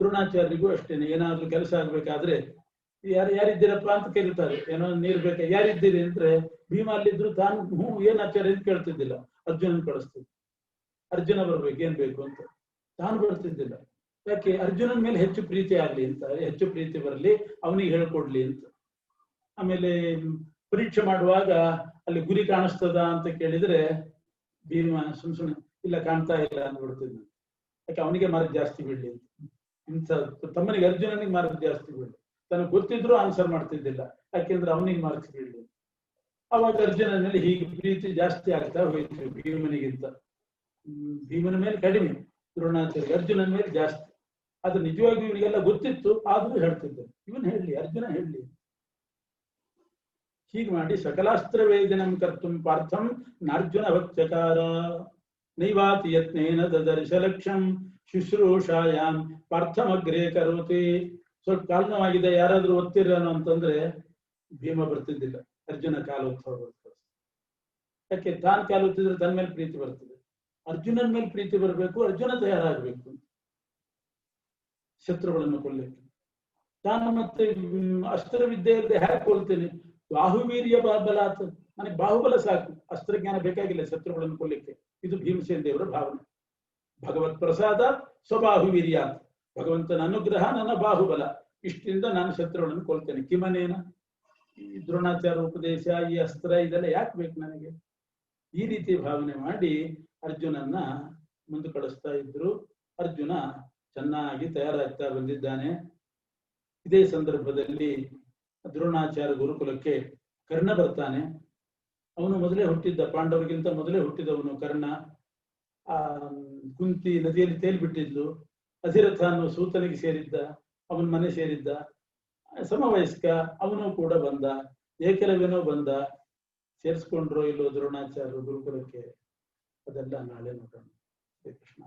ದ್ರೋಣಾಚಾರ್ಯರಿಗೂ ಅಷ್ಟೇನೆ, ಏನಾದ್ರೂ ಕೆಲಸ ಆಗ್ಬೇಕಾದ್ರೆ ಯಾರಿದ್ದೀರಪ್ಪ ಅಂತ ಕರೀತಾರೆ, ಏನೋ ನೀರು ಬೇಕಾ, ಯಾರಿದ್ದೀರಿ ಅಂದ್ರೆ ಭೀಮ ಅಲ್ಲಿದ್ರು ತಾನು ಏನ್ ಆಚಾರ್ಯ ಅಂತ ಕೇಳ್ತಿದ್ದಿಲ್ಲ, ಅರ್ಜುನನ್ ಕಳಿಸ್ತಿದ್ದ. ಅರ್ಜುನ ಬರ್ಬೇಕು, ಏನ್ ಬೇಕು ಅಂತ ತಾನು ಬರ್ತಿದ್ದಿಲ್ಲ. ಯಾಕೆ? ಅರ್ಜುನನ ಮೇಲೆ ಹೆಚ್ಚು ಪ್ರೀತಿ ಆಗ್ಲಿ ಅಂತ, ಹೆಚ್ಚು ಪ್ರೀತಿ ಬರಲಿ, ಅವನಿಗೆ ಹೇಳ್ಕೊಡ್ಲಿ ಅಂತ. ಆಮೇಲೆ ಪರೀಕ್ಷೆ ಮಾಡುವಾಗ ಅಲ್ಲಿ ಗುರಿ ಕಾಣಿಸ್ತದ ಅಂತ ಕೇಳಿದ್ರೆ ಭೀಮ ಸುಮ್ನೆ ಇಲ್ಲ, ಕಾಣ್ತಾ ಇಲ್ಲ ಅಂದ್ಬಿಡ್ತಿದ್ದ. ಯಾಕೆ? ಅವನಿಗೆ ಮಾರ್ಕ್ ಜಾಸ್ತಿ ಬಿಡ್ಲಿ ಅಂತ. ಇಂಥ ತಮ್ಮನಿಗೆ ಅರ್ಜುನನಿಗೆ ಮಾರ್ಕ್ ಜಾಸ್ತಿ ಬಿಡ್ಲಿ, ತನಗೆ ಗೊತ್ತಿದ್ರು ಆನ್ಸರ್ ಮಾಡ್ತಿದ್ದಿಲ್ಲ, ಯಾಕೆಂದ್ರೆ ಅವನಿಗೆ ಮಾರ್ಕ್ಸ್ ಬಿಡ್ಲಿ. ಅವಾಗ ಅರ್ಜುನನಲ್ಲಿ ಹೀಗೆ ಪ್ರೀತಿ ಜಾಸ್ತಿ ಆಗ್ತಾ ಹೋಯ್ತು ಭೀಮನಿಗಿಂತ. ಭೀಮನ ಮೇಲೆ ಕಡಿಮೆ, ದ್ರೋಣಾಚಾರ್ಯ ಅರ್ಜುನನ ಮೇಲೆ ಜಾಸ್ತಿ. ಅದು ನಿಜವಾಗಿ ಇವನಿಗೆಲ್ಲ ಗೊತ್ತಿತ್ತು, ಆದ್ರೂ ಹೇಳ್ತಿದ್ದ, ಇವನ್ ಹೇಳಲಿ, ಅರ್ಜುನ ಹೇಳಲಿ. ಹೀಗೆ ಮಾಡಿ ಸಕಲಾಸ್ತ್ರ ವೇದನಂ ಕರ್ತುಂ ಪಾರ್ಥಂ ನಾರ್ಜುನ ಭಕ್ತಕಾರ ನೈವಾತಿ ಯತ್ನೇನ ದದರ್ಶ ಲಕ್ಷ್ಯಂ ಶುಶ್ರೂಷಾಯಾಮ್ ಪಾರ್ಥಮಗ್ರೇ ಕರೋತಿ. ಸ್ವಲ್ಪ ಕಾರಣವಾಗಿದೆ, ಯಾರಾದ್ರೂ ಒತ್ತಿರನು ಅಂತಂದ್ರೆ ಭೀಮ ಬರ್ತಿದ್ದಿಲ್ಲ, ಅರ್ಜುನ ಕಾಲು ಒತ್ತ ಬರ್ತದೆ. ಯಾಕೆ? ತಾನು ಕಾಲು ಒತ್ತಿದ್ರೆ ತನ್ನ ಮೇಲೆ ಪ್ರೀತಿ ಬರ್ತದೆ, ಅರ್ಜುನನ ಮೇಲೆ ಪ್ರೀತಿ ಬರಬೇಕು, ಅರ್ಜುನ ತಯಾರಾಗಬೇಕು ಶತ್ರುಗಳನ್ನು ಕೊಲ್ಲಕ್ಕೆ. ನಾನು ಮತ್ತೆ ಅಸ್ತ್ರ ವಿದ್ಯೆಯಲ್ಲಿ ಹ್ಯಾಕ್ ಕೊಲ್ತೇನೆ? ಬಾಹುವೀರ್ಯ ಬಲಾತ್, ನನಗೆ ಬಾಹುಬಲ ಸಾಕು, ಅಸ್ತ್ರಜ್ಞಾನ ಬೇಕಾಗಿಲ್ಲ ಶತ್ರುಗಳನ್ನು ಕೊಲ್ಲಿಕ್ಕೆ. ಇದು ಭೀಮಸೇನ ದೇವರ ಭಾವನೆ. ಭಗವತ್ ಪ್ರಸಾದ ಸ್ವಬಾಹುವೀರ್ಯ, ಭಗವಂತನ ಅನುಗ್ರಹ ನನ್ನ ಬಾಹುಬಲ, ಇಷ್ಟಿಂದ ನಾನು ಶತ್ರುಗಳನ್ನು ಕೊಲ್ತೇನೆ. ಕಿಮನೇನ, ಈ ದ್ರೋಣಾಚಾರ ಉಪದೇಶ, ಈ ಅಸ್ತ್ರ ಇದೆಲ್ಲ ಯಾಕೆ ಬೇಕು ನನಗೆ? ಈ ರೀತಿ ಭಾವನೆ ಮಾಡಿ ಅರ್ಜುನನ್ನ ಮುಂದೆ ಕಳಿಸ್ತಾ ಇದ್ರು. ಅರ್ಜುನ ಚೆನ್ನಾಗಿ ತಯಾರಾಗ್ತಾ ಬಂದಿದ್ದಾನೆ. ಇದೇ ಸಂದರ್ಭದಲ್ಲಿ ದ್ರೋಣಾಚಾರ್ಯ ಗುರುಕುಲಕ್ಕೆ ಕರ್ಣ ಬರ್ತಾನೆ. ಅವನು ಮೊದಲೇ ಹುಟ್ಟಿದ್ದ, ಪಾಂಡವರಿಗಿಂತ ಮೊದಲೇ ಹುಟ್ಟಿದವನು ಕರ್ಣ. ಆ ಕುಂತಿ ನದಿಯಲ್ಲಿ ತೇಲ್ಬಿಟ್ಟಿದ್ಲು. ಅಧಿರಥ ಅನ್ನೋ ಸೂತನಿಗೆ ಸೇರಿದ್ದ, ಅವನ ಮನೆ ಸೇರಿದ್ದ, ಸಮವಯಸ್ಕ. ಅವನು ಕೂಡ ಬಂದ, ಏಕಲವ್ಯನೋ ಬಂದ. ಸೇರಿಸ್ಕೊಂಡ್ರು ಇಲ್ಲೋ ದ್ರೋಣಾಚಾರ್ಯ ಗುರುಕುಲಕ್ಕೆ? ಅದೆಲ್ಲ ನಾಳೆ ನೋಡೋಣ. ಶ್ರೀ ಕೃಷ್ಣ.